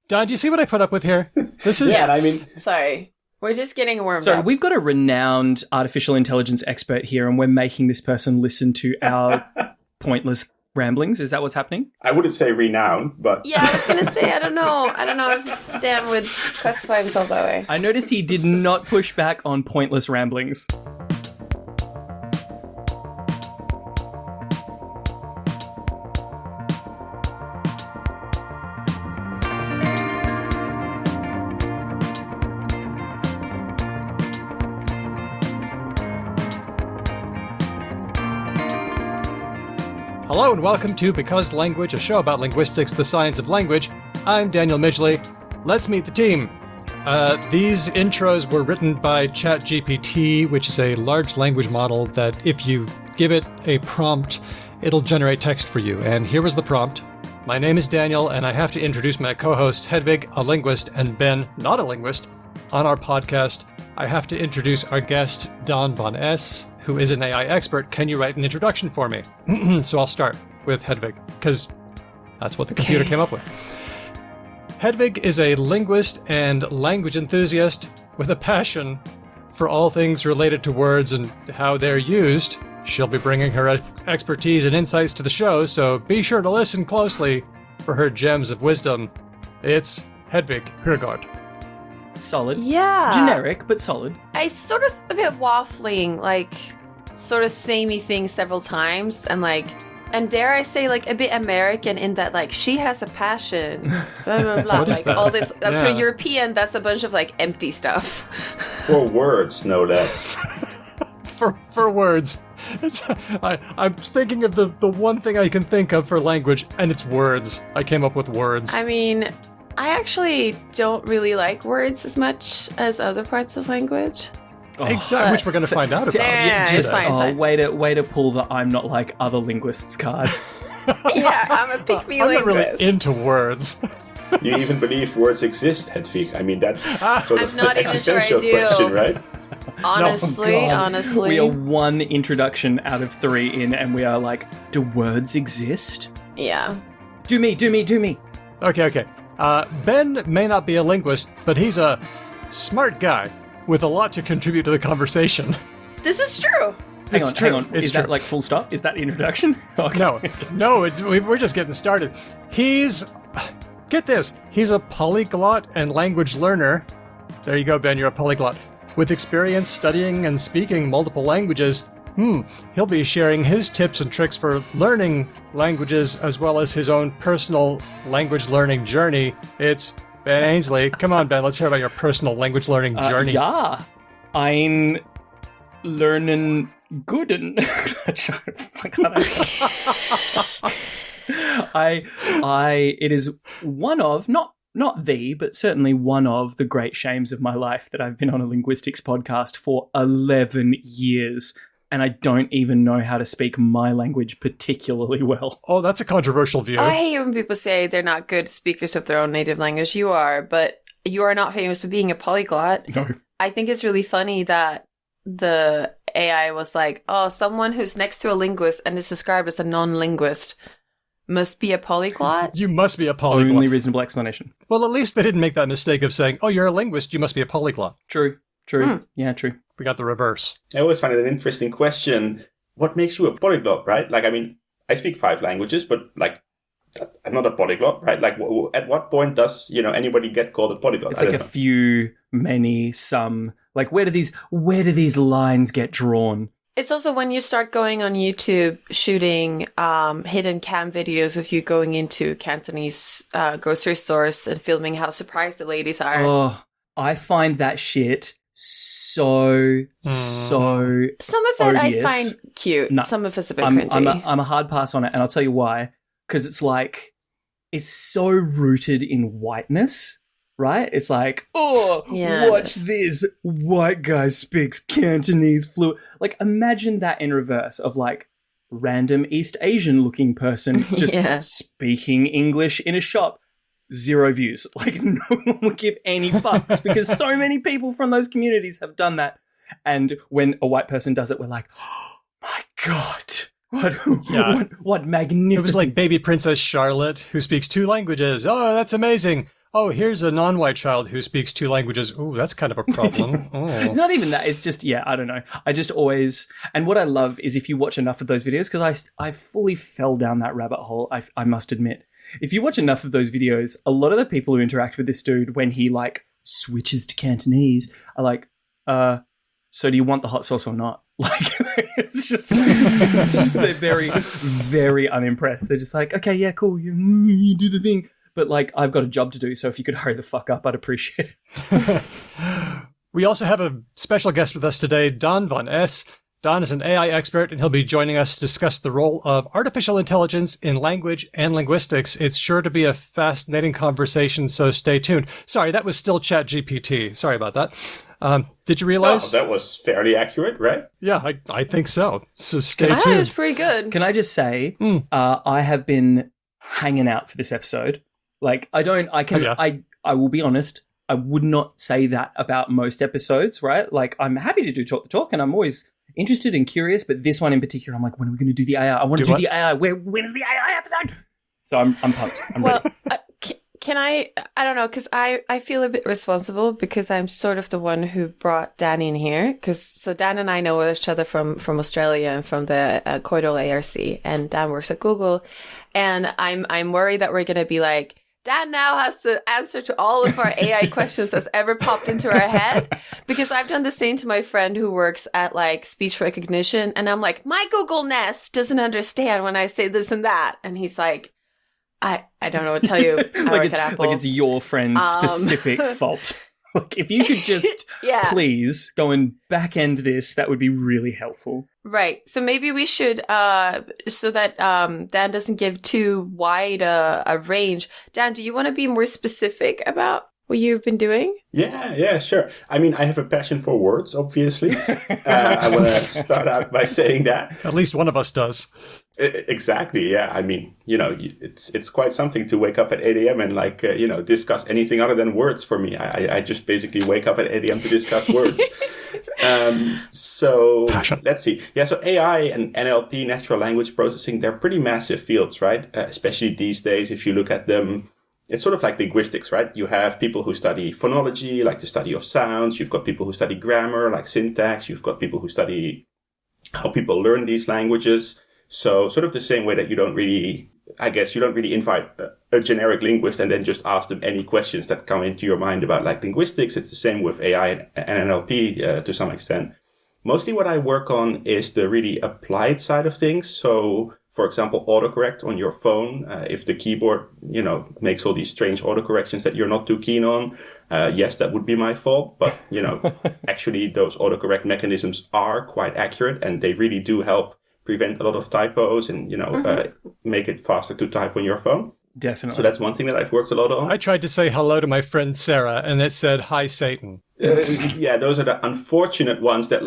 Don, do you see what I put up with here? This is... Yeah, I mean... Sorry. We're just getting warmed So up. we've got a renowned artificial intelligence expert here, and we're making this person listen to our pointless ramblings. Is that what's happening? I wouldn't say renowned, but... Yeah, I was going to say, I don't know if Dan would classify himself that way. I noticed he did not push back on pointless ramblings. Hello and welcome to Because Language, a show about linguistics, the science of language. I'm Daniel Midgley. Let's meet the team. These intros were written by ChatGPT, which is a large language model that if you give it a prompt, it'll generate text for you. And here was the prompt. My name is Daniel, and I have to introduce my co-hosts Hedvig, a linguist, and Ben, not a linguist. On our podcast, I have to introduce our guest, Daan van Esch, who is an AI expert. Can you write an introduction for me? So I'll start with Hedvig, because that's what the computer came up with. Hedvig is a linguist and language enthusiast with a passion for all things related to words and how they're used. She'll be bringing her expertise and insights to the show, so be sure to listen closely for her gems of wisdom. It's Hedvig Hurgaard. Solid. Yeah. Generic, but solid. I sort of a bit waffling, like, sort of samey things several times, and dare I say, like, a bit American in that, like, she has a passion, blah, blah, blah. What is like, that? all this, Yeah. for European, that's a bunch of, like, empty stuff. For words, no less. For words. I'm thinking of the one thing I can think of for language, and it's words. I came up with words. I mean, I actually don't really like words as much as other parts of language. Exactly, which we're going to find out about. Yeah, it's Just, fine, it's fine. way to pull the I'm not like other linguists card. Yeah, I'm a pick-me I'm not linguist. really into words. Do you even believe words exist, Hedvig? I mean, that's sort of I'm not the even sure I existential do. question, right? Honestly, Oh, God. honestly. We are one introduction out of 3 in, and we are like, do words exist? Yeah. Do me. Okay. Ben may not be a linguist, but he's a smart guy with a lot to contribute to the conversation. This is true. Hang It's on. true. Is that like full stop? Is that the introduction? Okay. No, we're just getting started. Get this, he's a polyglot and language learner. There you go, Ben, you're a polyglot. With experience studying and speaking multiple languages, he'll be sharing his tips and tricks for learning languages as well as his own personal language learning journey. It's Ben Ainsley. Come on, Ben, let's hear about your personal language learning journey. Yeah. I'm learning good and it is one of not the, but certainly one of the great shames of my life that I've been on a linguistics podcast for 11 years, and I don't even know how to speak my language particularly well. Oh, that's a controversial view. I hate when people say they're not good speakers of their own native language. You are, but you are not famous for being a polyglot. No. I think it's really funny that the AI was like, oh, someone who's next to a linguist and is described as a non-linguist must be a polyglot? You must be a polyglot. Only reasonable explanation. Well, at least they didn't make that mistake of saying, oh, you're a linguist, you must be a polyglot. True. Yeah, true. We got the reverse. I always find it an interesting question. What makes you a polyglot, right? Like, I mean, I speak 5 languages, but, like, I'm not a polyglot, right? Like, at what point does, anybody get called a polyglot? It's like a few, many, some. Like, where do these lines get drawn? It's also when you start going on YouTube shooting hidden cam videos of you going into Cantonese grocery stores and filming how surprised the ladies are. Oh, I find that shit so Some of it odious. I find cute. No, Some of it's a bit I'm cringy. a hard pass on it, and I'll tell you why. Because it's like, it's so rooted in whiteness, right? It's like, Yeah. watch this. White guy speaks Cantonese fluent. Like, imagine that in reverse of like random East Asian looking person just Yeah. speaking English in a shop. 0 views. Like, no one will give any fucks because so many people from those communities have done that. And when a white person does it, we're like, oh my God, what magnificent. It was like baby Princess Charlotte, who speaks 2 languages. Oh, that's amazing. oh, here's a non-white child who speaks 2 languages. Ooh, that's kind of a problem. It's not even that. It's just, I don't know. I just always, and what I love is if you watch enough of those videos, because I fully fell down that rabbit hole, I must admit. If you watch enough of those videos, a lot of the people who interact with this dude when he like switches to Cantonese are like, so do you want the hot sauce or not? Like, it's just they're very, very unimpressed. They're just like, okay, yeah, cool, you do the thing. But like, I've got a job to do, so if you could hurry the fuck up, I'd appreciate it. We also have a special guest with us today, Daan van Esch. Daan is an AI expert, and he'll be joining us to discuss the role of artificial intelligence in language and linguistics. It's sure to be a fascinating conversation, so stay tuned. Sorry, that was still ChatGPT. Sorry about that. Did you realize? Oh, that was fairly accurate, right? Yeah, I think so. So stay It tuned. was pretty good. Can I just say, I have been hanging out for this episode. Like, I will be honest, I would not say that about most episodes, right? Like, I'm happy to do Talk the Talk, and I'm always interested and curious, but this one in particular, I'm like, when are we going to do the AI? I want to do the AI. When is the AI episode? So I'm pumped. I'm ready. Can I don't know, because I feel a bit responsible because I'm sort of the one who brought Dan in here. So Dan and I know each other from Australia and from the Coidal ARC, and Dan works at Google. And I'm worried that we're going to be like, Dan now has to answer to all of our AI questions that's ever popped into our head. Because I've done the same to my friend who works at like speech recognition. And I'm like, my Google Nest doesn't understand when I say this and that. And he's like, I don't know what to tell you. I work at Apple. Like it's your friend's specific fault. Like if you could just please go and back end this, that would be really helpful. Right. So maybe we should, so that Dan doesn't give too wide a range. Dan, do you want to be more specific about what you've been doing? Yeah, sure. I mean, I have a passion for words, obviously. I want to start out by saying that. At least one of us does. Exactly. Yeah. I mean, it's quite something to wake up at 8 a.m. and discuss anything other than words for me. I just basically wake up at 8 a.m. to discuss words. So Passion. Let's see. Yeah. So AI and NLP, natural language processing, they're pretty massive fields, right? Especially these days, if you look at them. It's sort of like linguistics, right? You have people who study phonology, like the study of sounds. You've got people who study grammar, like syntax. You've got people who study how people learn these languages. So sort of the same way that you don't really invite a generic linguist and then just ask them any questions that come into your mind about like linguistics. It's the same with AI and NLP to some extent. Mostly what I work on is the really applied side of things. So for example, autocorrect on your phone. If the keyboard, makes all these strange autocorrections that you're not too keen on, yes, that would be my fault. But, actually those autocorrect mechanisms are quite accurate and they really do help prevent a lot of typos and, make it faster to type on your phone. Definitely. So that's one thing that I've worked a lot on. I tried to say hello to my friend Sarah and it said, hi, Satan. Yeah, those are the unfortunate ones that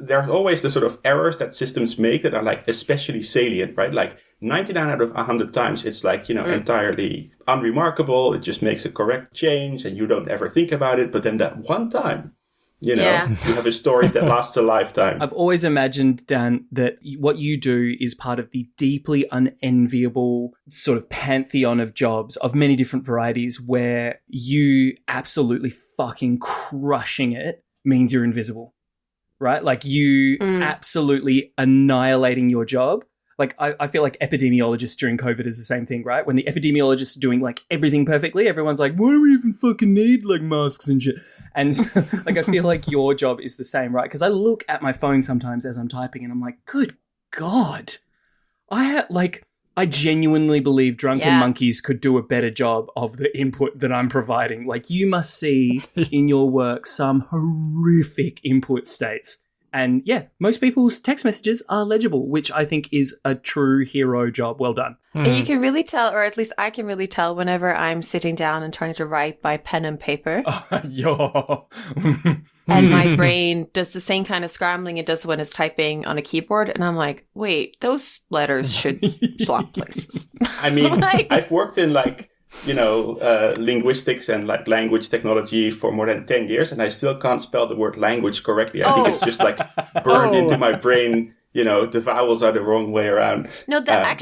there's always the sort of errors that systems make that are especially salient, right? Like 99 out of 100 times it's entirely unremarkable. It just makes a correct change and you don't ever think about it. But then that one time, you have a story that lasts a lifetime. I've always imagined, Dan, that what you do is part of the deeply unenviable sort of pantheon of jobs of many different varieties where you absolutely fucking crushing it means you're invisible, right? Like you absolutely annihilating your job. Like I feel like epidemiologists during COVID is the same thing, right? When the epidemiologists are doing like everything perfectly, everyone's like, why do we even fucking need like masks and shit? And like I feel like your job is the same, right? Because I look at my phone sometimes as I'm typing and I'm like, good God. I genuinely believe drunken monkeys could do a better job of the input that I'm providing. Like you must see in your work some horrific input states. And most people's text messages are legible, which I think is a true hero job. Well done. And you can really tell, or at least I can really tell whenever I'm sitting down and trying to write by pen and paper. And my brain does the same kind of scrambling it does when it's typing on a keyboard. And I'm like, wait, those letters should swap places. I mean, I've worked in linguistics and language technology for more than 10 years and I still can't spell the word language correctly. I think it's just burned into my brain, the vowels are the wrong way around. No, that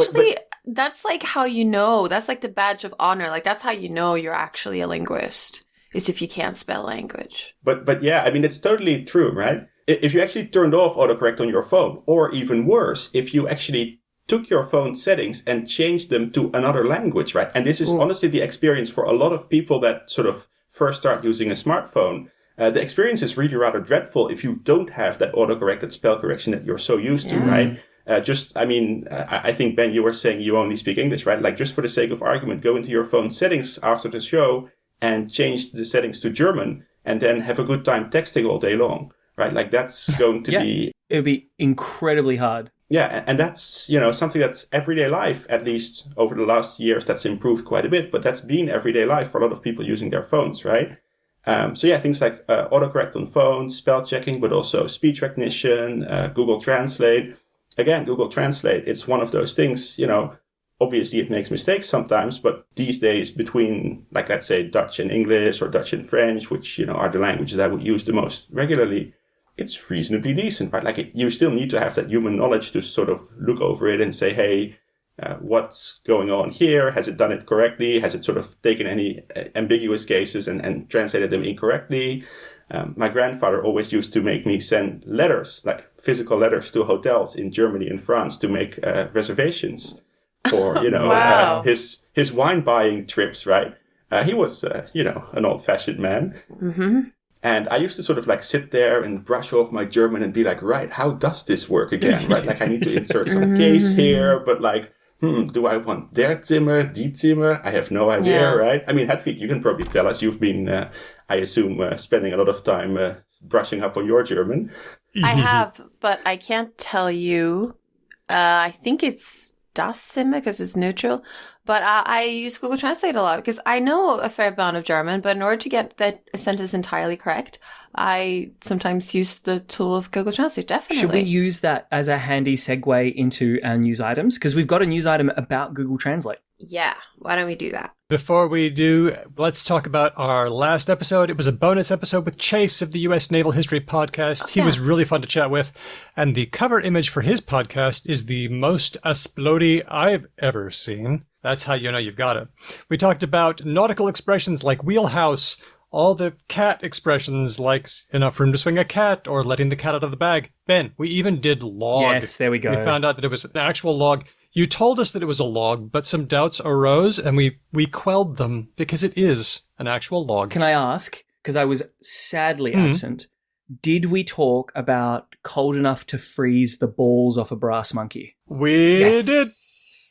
That's like how you know. That's like the badge of honor. Like that's how you know you're actually a linguist, is if you can't spell language. But yeah, I mean, it's totally true, right? If you actually turned off autocorrect on your phone, or even worse, if you actually took your phone settings and changed them to another language, right? And this is honestly the experience for a lot of people that sort of first start using a smartphone. The experience is really rather dreadful if you don't have that autocorrected spell correction that you're so used to, right? I think, Ben, you were saying you only speak English, right? Like, just for the sake of argument, go into your phone settings after the show and change the settings to German, and then have a good time texting all day long, right? Like, that's going to be... It would be incredibly hard. Yeah, and that's, something that's everyday life, at least over the last years, that's improved quite a bit, but that's been everyday life for a lot of people using their phones, right? Things like autocorrect on phones, spell checking, but also speech recognition, Google Translate. Again, Google Translate, it's one of those things, obviously it makes mistakes sometimes, but these days between, like, let's say Dutch and English or Dutch and French, which, are the languages I would use the most regularly, it's reasonably decent, right? Like, you still need to have that human knowledge to sort of look over it and say, hey, what's going on here? Has it done it correctly? Has it sort of taken any ambiguous cases and translated them incorrectly? My grandfather always used to make me send letters, like physical letters, to hotels in Germany and France to make reservations for, Wow. his wine buying trips, right? He was, an old-fashioned man. Mm-hmm. And I used to sort of like sit there and brush off my German and be like, right, how does this work again, right? Like, I need to insert some case here, but like, do I want der Zimmer, die Zimmer? I have no idea, right? I mean, Hedvig, you can probably tell us. You've been, I assume, spending a lot of time brushing up on your German. I have, but I can't tell you. I think it's das Zimmer because it's neutral. But I use Google Translate a lot because I know a fair amount of German, but in order to get that sentence entirely correct, I sometimes use the tool of Google Translate, definitely. Should we use that as a handy segue into our news items? Because we've got a news item about Google Translate. Yeah, why don't we do that? Before we do, let's talk about our last episode. It was a bonus episode with Chase of the U.S. Naval History Podcast. He was really fun to chat with. And the cover image for his podcast is the most explodey I've ever seen. That's how you know you've got it. We talked about nautical expressions like wheelhouse, all the cat expressions like enough room to swing a cat or letting the cat out of the bag. Ben, we even did log. Yes, there we go. We found out that it was an actual log. You told us that it was a log, but some doubts arose and we quelled them because it is an actual log. Can I ask, because I was sadly absent, did we talk about cold enough to freeze the balls off a brass monkey? We did.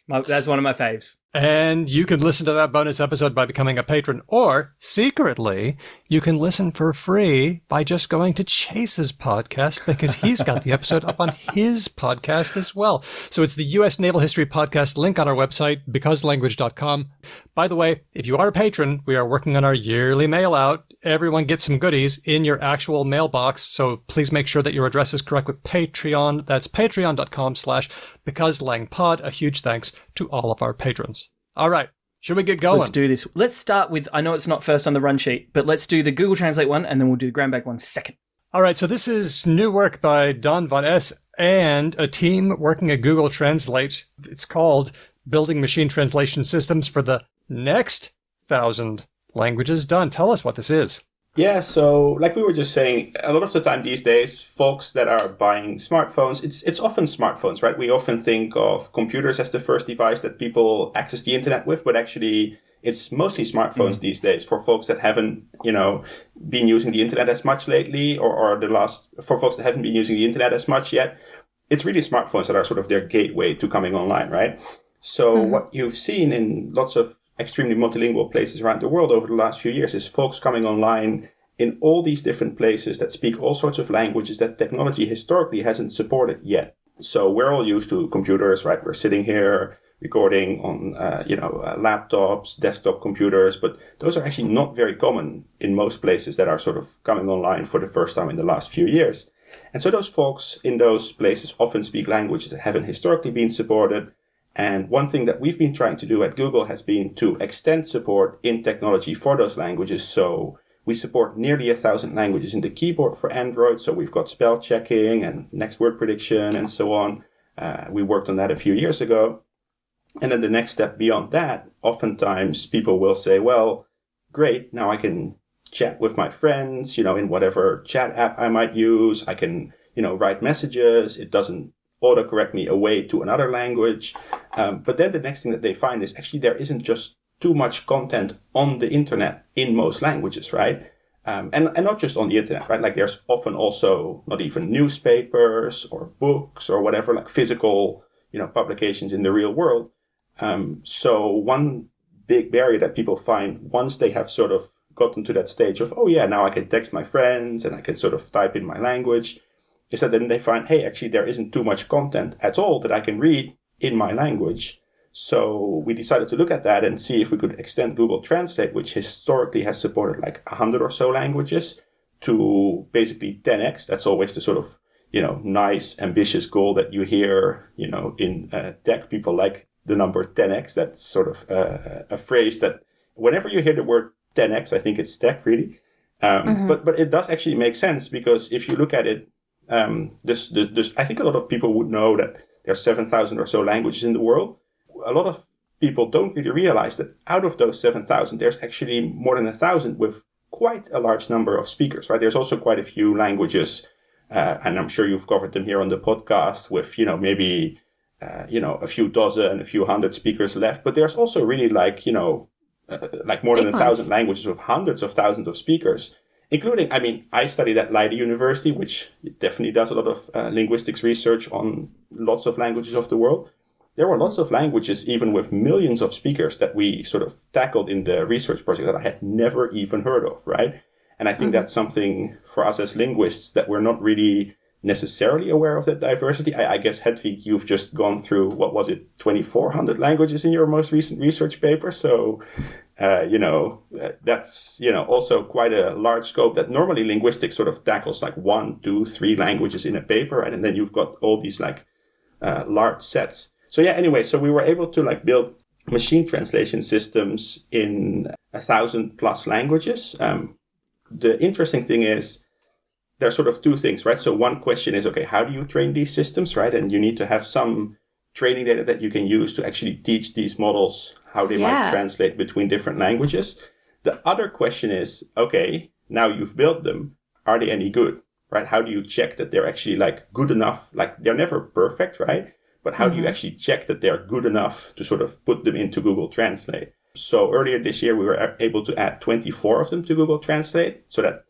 That's one of my faves. And you can listen to that bonus episode by becoming a patron, or secretly, you can listen for free by just going to Chase's podcast because he's got the episode up on his podcast as well. So it's the U.S. Naval History Podcast link on our website, becauselanguage.com. By the way, if you are a patron, we are working on our yearly mail out. Everyone gets some goodies in your actual mailbox. So please make sure that your address is correct with Patreon. That's patreon.com/becauselangpod. A huge thanks to all of our patrons. All right. Should we get going? Let's do this. Let's start with, I know it's not first on the run sheet, but let's do the Google Translate one, and then we'll do the Grandbag one second. All right. So this is new work by Daan van Esch and a team working at Google Translate. It's called Building Machine Translation Systems for the Next 1,000 Languages. Daan, tell us what this is. Yeah, so like we were just saying, a lot of the time these days, folks that are buying smartphones, it's often smartphones, right? We often think of computers as the first device that people access the internet with, but actually it's mostly smartphones these days for folks that haven't, been using the internet as much lately, or for folks that haven't been using the internet as much yet. It's really smartphones that are sort of their gateway to coming online, right? So what you've seen in lots of extremely multilingual places around the world over the last few years is folks coming online in all these different places that speak all sorts of languages that technology historically hasn't supported yet. So we're all used to computers, right? We're sitting here recording on, laptops, desktop computers, but those are actually not very common in most places that are sort of coming online for the first time in the last few years. And so those folks in those places often speak languages that haven't historically been supported. And one thing that we've been trying to do at Google has been to extend support in technology for those languages. So we support nearly 1,000 languages in the keyboard for Android. So we've got spell checking and next word prediction and so on. We worked on that a few years ago. And then the next step beyond that, oftentimes people will say, well, great, now I can chat with my friends, in whatever chat app I might use. I can, write messages. It doesn't autocorrect me away to another language. But then the next thing that they find is actually there isn't just too much content on the internet in most languages, right? And not just on the internet, right? Like there's often also not even newspapers or books or whatever, like physical, publications in the real world. So one big barrier that people find once they have sort of gotten to that stage of, oh yeah, now I can text my friends and I can sort of type in my language, is that then they find, hey, actually there isn't too much content at all that I can read in my language. So we decided to look at that and see if we could extend Google Translate, which historically has supported like 100 or so languages, to basically 10x. That's always the sort of, nice, ambitious goal that you hear, in tech. People like the number 10x. That's sort of a phrase that whenever you hear the word 10x, I think it's tech, really. But it does actually make sense, because if you look at it, I think a lot of people would know that there are 7,000 or so languages in the world. A lot of people don't really realize that out of those 7,000, there's actually more than 1,000 with quite a large number of speakers, right? There's also quite a few languages, and I'm sure you've covered them here on the podcast with, maybe, a few dozen, a few hundred speakers left. But there's also really like more than 1,000 languages with hundreds of thousands of speakers, including, I studied at Leiden University, which definitely does a lot of linguistics research on lots of languages of the world. There were lots of languages, even with millions of speakers, that we sort of tackled in the research project that I had never even heard of, right? And I think that's something for us as linguists that we're not really necessarily aware of, that diversity. I guess, Hedvig, you've just gone through, 2,400 languages in your most recent research paper. So, that's, also quite a large scope that normally linguistics sort of tackles like 1, 2, 3 languages in a paper. Right? And then you've got all these large sets. So yeah, anyway, so we were able to build machine translation systems in 1,000+ languages. The interesting thing is there are sort of two things, right? So one question is, okay, how do you train these systems, right? And you need to have some training data that you can use to actually teach these models how they might translate between different languages. The other question is, okay, now you've built them, are they any good, right? How do you check that they're actually good enough? They're never perfect, right? But how do you actually check that they're good enough to sort of put them into Google Translate? So earlier this year, we were able to add 24 of them to Google Translate. So that,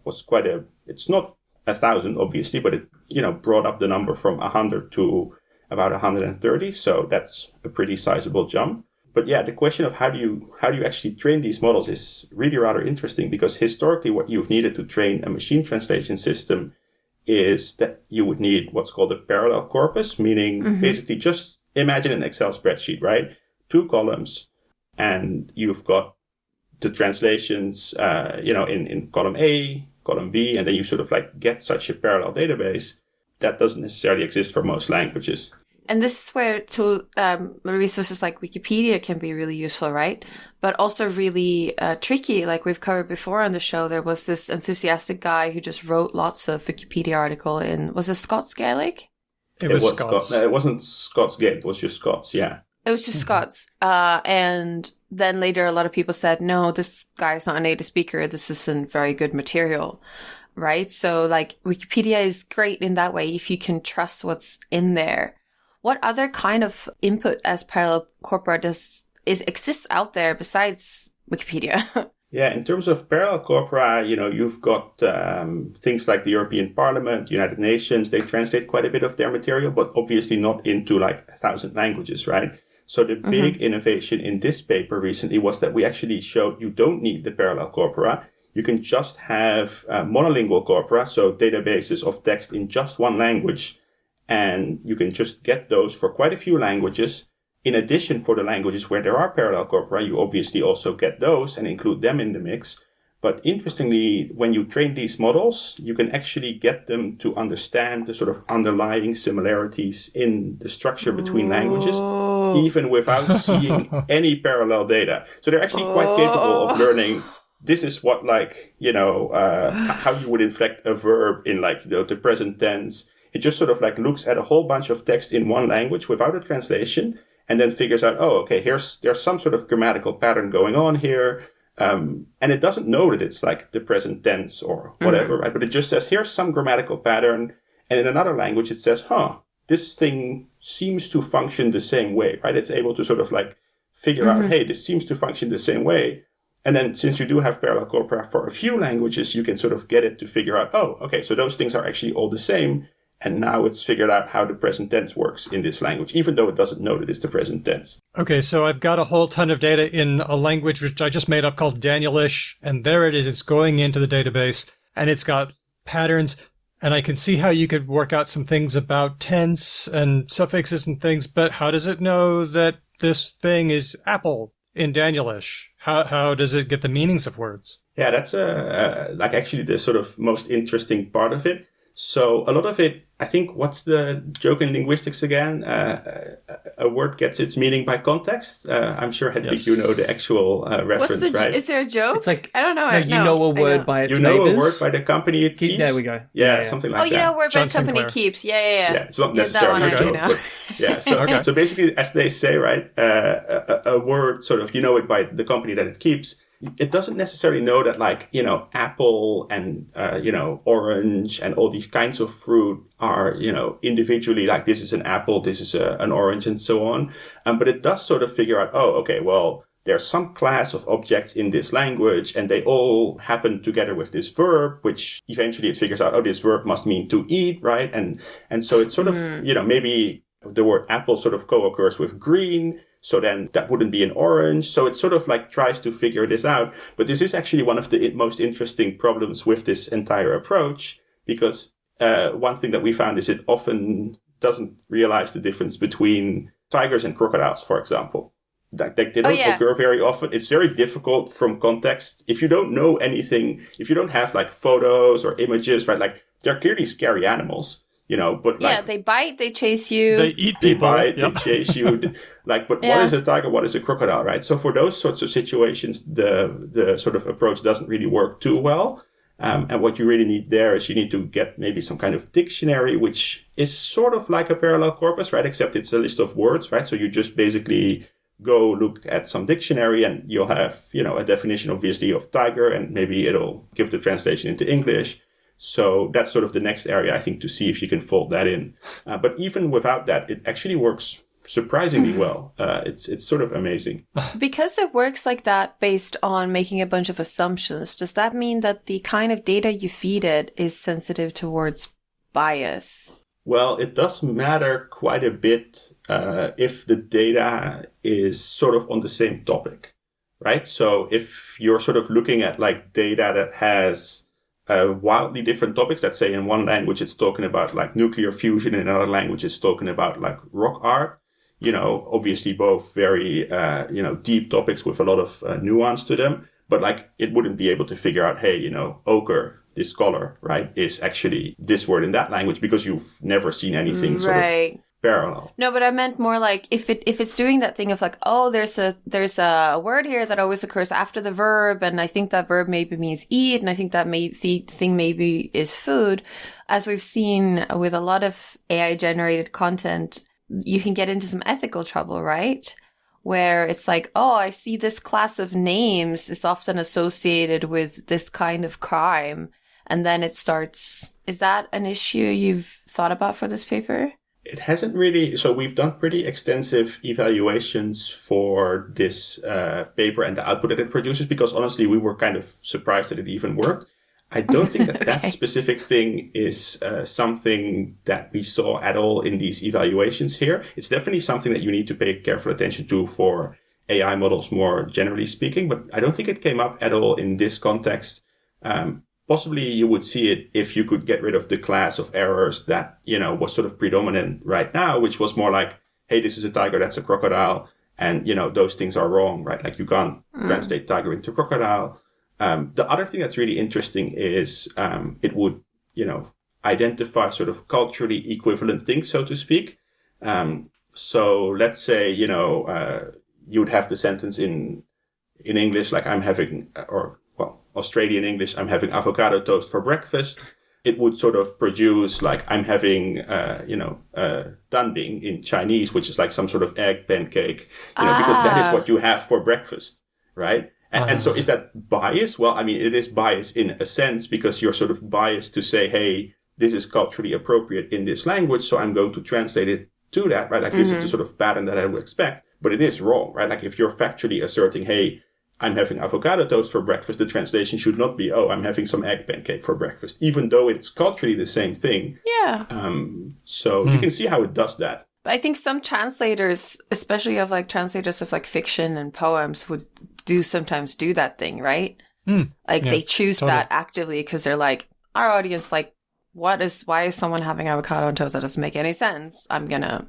was quite it's not 1,000, obviously, but it, brought up the number from 100 to about 130. So that's a pretty sizable jump. But yeah, the question of how do you actually train these models is really rather interesting, because historically what you've needed to train a machine translation system is that you would need what's called a parallel corpus, meaning basically just imagine an Excel spreadsheet, right? 2 columns, and you've got the translations, in column A, column B, and then you sort of get such a parallel database. That doesn't necessarily exist for most languages. And this is where resources like Wikipedia can be really useful, right? But also really tricky. Like we've covered before on the show, there was this enthusiastic guy who just wrote lots of Wikipedia article in, was it Scots Gaelic? It was Scots. It wasn't Scots Gaelic, it was just Scots, yeah. It was just Scots. And then later a lot of people said, no, this guy's not a native speaker. This isn't very good material, right? So Wikipedia is great in that way if you can trust what's in there. What other kind of input as parallel corpora exists out there besides Wikipedia? Yeah, in terms of parallel corpora, you've got things like the European Parliament, United Nations. They translate quite a bit of their material, but obviously not into 1,000 languages, right? So the big innovation in this paper recently was that we actually showed you don't need the parallel corpora. You can just have monolingual corpora, so databases of text in just one language. And you can just get those for quite a few languages. In addition, for the languages where there are parallel corpora, you obviously also get those and include them in the mix. But interestingly, when you train these models, you can actually get them to understand the sort of underlying similarities in the structure between languages, even without seeing any parallel data. So they're actually quite capable of learning. This is what, how you would inflect a verb in the present tense. It just sort of looks at a whole bunch of text in one language without a translation and then figures out, oh, okay, there's some sort of grammatical pattern going on here. And it doesn't know that it's like the present tense or whatever, right? But it just says, here's some grammatical pattern. And in another language, it says, this thing seems to function the same way, right? It's able to sort of like figure out, hey, this seems to function the same way. And then since you do have parallel corpora for a few languages, you can sort of get it to figure out, oh, okay, so those things are actually all the same. And now it's figured out how the present tense works in this language, even though it doesn't know that it's the present tense. Okay, so I've got a whole ton of data in a language which I just made up called Danielish, and there it is. It's going into the database, and it's got patterns, and I can see how you could work out some things about tense and suffixes and things, but how does it know that this thing is apple in Danielish? How does it get the meanings of words? Yeah, that's like actually the sort of most interesting part of it. So a lot of it, I think, what's the joke in linguistics again? A word gets its meaning by context. I'm sure, Hedwig, you know the actual reference, right? Is there a joke? It's like, I don't know. you know a word by its neighbors. neighbors. You know a word by the company it keeps. There we go. Yeah, something like that. You know a word by the John company Sinclair. keeps. Yeah. Yeah, it's not necessarily a joke. But yeah, so, so basically, as they say, right, a word sort of, you know it by the company that it keeps. It doesn't necessarily know that, like, you know, apple and, you know, orange and all these kinds of fruit are, you know, individually, like, this is an apple, this is an orange, and so on. But it does sort of figure out, oh, okay, well, there's some class of objects in this language, and they all happen together with this verb, which eventually it figures out, oh, this verb must mean to eat, right? And so it's sort of, you know, maybe the word apple sort of co-occurs with green. So then that wouldn't be an orange. So it sort of like tries to figure this out. But this is actually one of the most interesting problems with this entire approach, because one thing that we found is it often doesn't realize the difference between tigers and crocodiles, for example. Like, they don't occur very often. It's very difficult from context. If you don't know anything, if you don't have like photos or images, right? Like, they're clearly scary animals. You know, but like, they bite, they chase you. They eat people. They bite, they chase you. Like, but what is a tiger? What is a crocodile, right? So for those sorts of situations, the sort of approach doesn't really work too well. And what you really need there is you need to get maybe some kind of dictionary, which is sort of like a parallel corpus, right? Except it's a list of words, right? So you just basically go look at some dictionary and you'll have, you know, a definition, obviously, of tiger, and maybe it'll give the translation into English. So that's sort of the next area, I think, to see if you can fold that in. But even without that, it actually works surprisingly well. It's sort of amazing. Because it works like that based on making a bunch of assumptions, does that mean that the kind of data you feed it is sensitive towards bias? Well, it does matter quite a bit if the data is sort of on the same topic, right? So if you're sort of looking at like data that has wildly different topics. Let's say in one language it's talking about like nuclear fusion, in another language it's talking about like rock art. You know, obviously both very you know, deep topics with a lot of nuance to them. But like, it wouldn't be able to figure out, hey, you know, ochre, this color, right, is actually this word in that language, because you've never seen anything sort of parallel. No, but I meant more like if it's doing that thing of like, oh, there's a word here that always occurs after the verb, and I think that verb maybe means eat, and I think that thing maybe is food. As we've seen with a lot of AI generated content, you can get into some ethical trouble, right? Where it's like, oh, I see this class of names is often associated with this kind of crime, and then it starts. Is that an issue you've thought about for this paper? It hasn't really. So we've done pretty extensive evaluations for this paper and the output that it produces, because honestly, we were kind of surprised that it even worked. I don't think that that specific thing is something that we saw at all in these evaluations here. It's definitely something that you need to pay careful attention to for AI models, more generally speaking, but I don't think it came up at all in this context. Possibly you would see it if you could get rid of the class of errors that, you know, was sort of predominant right now, which was more like, hey, this is a tiger, that's a crocodile. And, you know, those things are wrong, right? Like, you can't translate tiger into crocodile. The other thing that's really interesting is it would, you know, identify sort of culturally equivalent things, so to speak. So let's say, you know, you would have the sentence in English, like, I'm having, or well, Australian English, I'm having avocado toast for breakfast. it would sort of produce like I'm having, danbing in Chinese, which is like some sort of egg pancake, because that is what you have for breakfast, right? And so is that bias? Well, I mean, it is bias in a sense because you're sort of biased to say, hey, this is culturally appropriate in this language, so I'm going to translate it to that, right? Like this is the sort of pattern that I would expect, but it is wrong, right? Like if you're factually asserting, hey, I'm having avocado toast for breakfast, the translation should not be, oh, I'm having some egg pancake for breakfast, even though it's culturally the same thing. Yeah. So you can see how it does that. But I think some translators, especially of like translators of like fiction and poems, would sometimes do that thing, right? They choose that actively because they're like, our audience, like, why is someone having avocado on toast? That doesn't make any sense. I'm gonna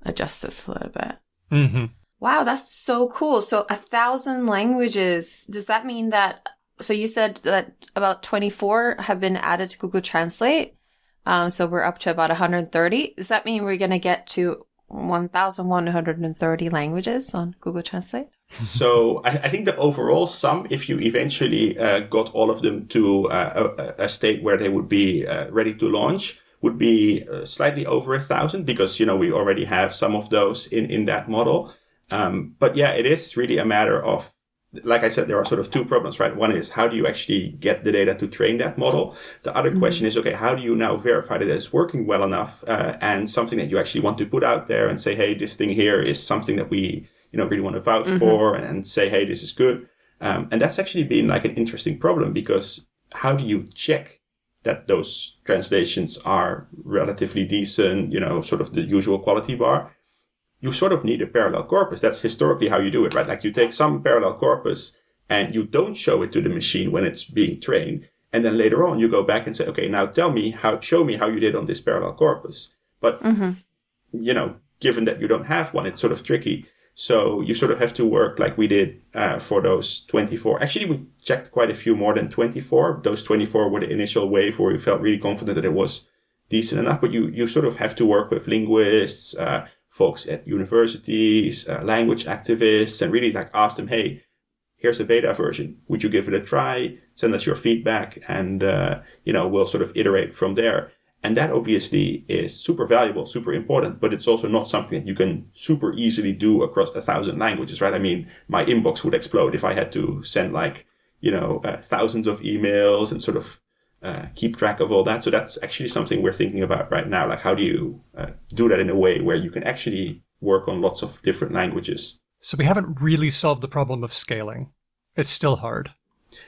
adjust this a little bit. Mm-hmm. Wow, that's so cool. So 1,000 languages. Does that mean that, so you said that about 24 have been added to Google Translate. So we're up to about 130. Does that mean we're going to get to 1,130 languages on Google Translate? So I think the overall sum, if you eventually got all of them to a state where they would be ready to launch, would be slightly over 1,000 because, we already have some of those in that model. But yeah, it is really a matter of, like I said, there are sort of two problems, right? One is how do you actually get the data to train that model? The other question is, okay, how do you now verify that it's working well enough and something that you actually want to put out there and say, hey, this thing here is something that we, really want to vouch for and say, hey, this is good. And that's actually been like an interesting problem because how do you check that those translations are relatively decent, sort of the usual quality bar? You sort of need a parallel corpus. That's historically how you do it, right? Like you take some parallel corpus and you don't show it to the machine when it's being trained. And then later on you go back and say, okay, now show me how you did on this parallel corpus. But, given that you don't have one, it's sort of tricky. So you sort of have to work like we did for those 24. Actually, we checked quite a few more than 24. Those 24 were the initial wave where we felt really confident that it was decent enough. But you sort of have to work with linguists, folks at universities, language activists, and really like ask them, hey, here's a beta version. Would you give it a try? Send us your feedback and, we'll sort of iterate from there. And that obviously is super valuable, super important, but it's also not something that you can super easily do across 1,000 languages, right? I mean, my inbox would explode if I had to send thousands of emails and sort of keep track of all that. So that's actually something we're thinking about right now. Like, how do you do that in a way where you can actually work on lots of different languages? So we haven't really solved the problem of scaling. It's still hard.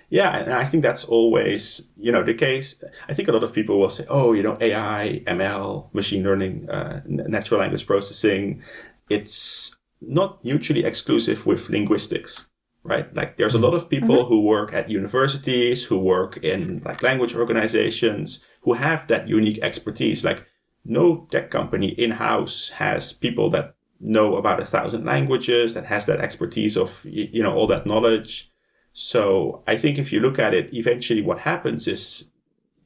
Yeah, and I think that's always, the case. I think a lot of people will say, oh, AI, ML, machine learning, natural language processing, it's not mutually exclusive with linguistics. Right? Like there's a lot of people who work at universities, who work in like language organizations, who have that unique expertise. Like no tech company in-house has people that know about 1,000 languages, that has that expertise of, all that knowledge. So I think if you look at it, eventually what happens is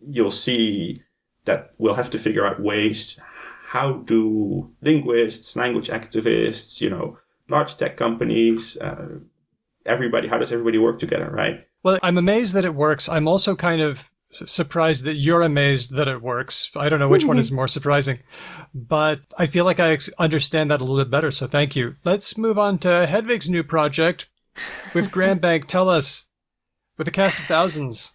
you'll see that we'll have to figure out ways, how do linguists, language activists, large tech companies, how does everybody work together, right? Well, I'm amazed that it works. I'm also kind of surprised that you're amazed that it works. I don't know which one is more surprising, but I feel like I understand that a little bit better, so thank you. Let's move on to Hedvig's new project with Grandbank. Tell us, with a cast of thousands,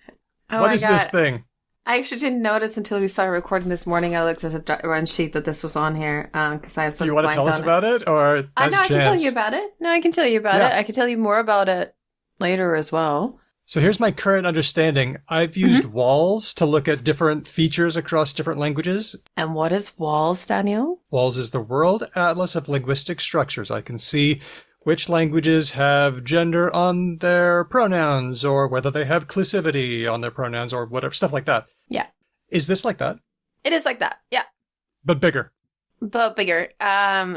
what is this thing? I actually didn't notice until we started recording this morning. I looked at the run sheet that this was on here because I. Do you want to tell us about it, or I can tell you about it. No, I can tell you about it. I can tell you more about it later as well. So here's my current understanding. I've used WALS to look at different features across different languages. And what is WALS, Daniel? WALS is the World Atlas of Linguistic Structures. I can see which languages have gender on their pronouns, or whether they have clusivity on their pronouns, or whatever, stuff like that. Yeah. Is this like that? It is like that, yeah. But bigger.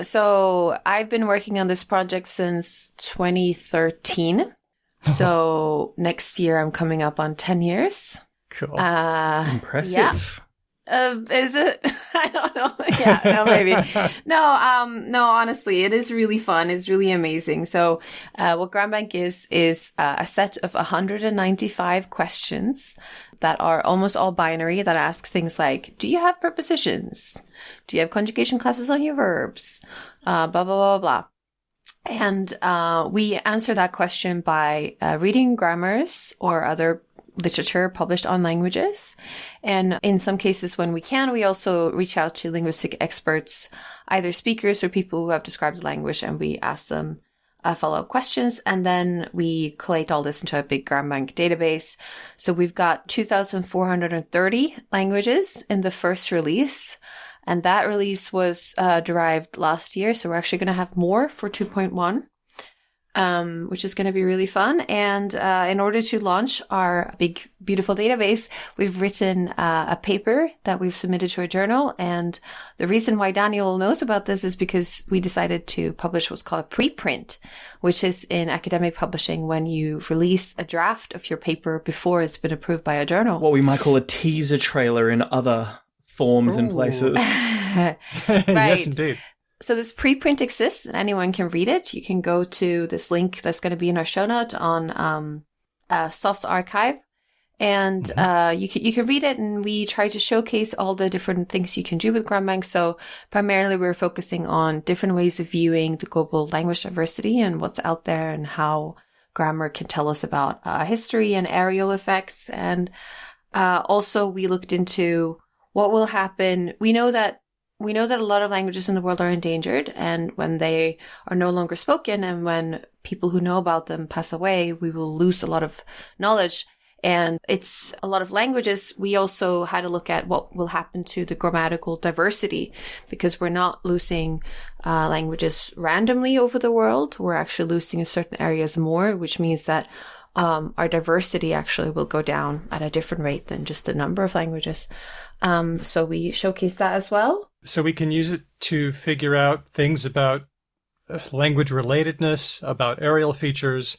So I've been working on this project since 2013. So next year I'm coming up on 10 years. Cool. Impressive. Is it? I don't know. Yeah, no, maybe. No, honestly, it is really fun. It's really amazing. So, what GramBank is a set of 195 questions that are almost all binary that ask things like, do you have prepositions? Do you have conjugation classes on your verbs? Blah, blah, blah, blah. And, we answer that question by, reading grammars or other literature published on languages. And in some cases, when we can, we also reach out to linguistic experts, either speakers or people who have described the language, and we ask them follow-up questions. And then we collate all this into a big GramBank database. So we've got 2,430 languages in the first release. And that release was derived last year. So we're actually going to have more for 2.1. Which is going to be really fun. And in order to launch our big, beautiful database, we've written a paper that we've submitted to a journal. And the reason why Daniel knows about this is because we decided to publish what's called a preprint, which is in academic publishing when you release a draft of your paper before it's been approved by a journal. What we might call a teaser trailer in other forms and places. Right. Yes, indeed. So this preprint exists and anyone can read it. You can go to this link that's going to be in our show note on SOS Archive. And you can read it, and we try to showcase all the different things you can do with GramBank. So primarily we're focusing on different ways of viewing the global language diversity and what's out there and how grammar can tell us about history and areal effects. And also we looked into what will happen. We know that a lot of languages in the world are endangered, and when they are no longer spoken and when people who know about them pass away, we will lose a lot of knowledge. And it's a lot of languages. We also had a look at what will happen to the grammatical diversity, because we're not losing languages randomly over the world. We're actually losing in certain areas more, which means that our diversity actually will go down at a different rate than just the number of languages. So we showcase that as well. So we can use it to figure out things about language relatedness, about areal features,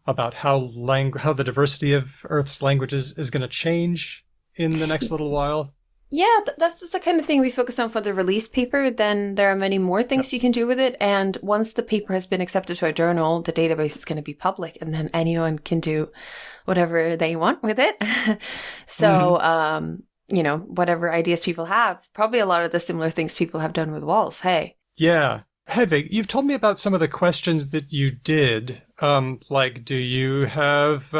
about how the diversity of Earth's languages is going to change in the next little while. Yeah, that's the kind of thing we focus on for the release paper. Then there are many more things you can do with it. And once the paper has been accepted to a journal, the database is going to be public, and then anyone can do whatever they want with it. So, whatever ideas people have, probably a lot of the similar things people have done with walls. Hey. Yeah. Hedvig, you've told me about some of the questions that you did. Like, do you have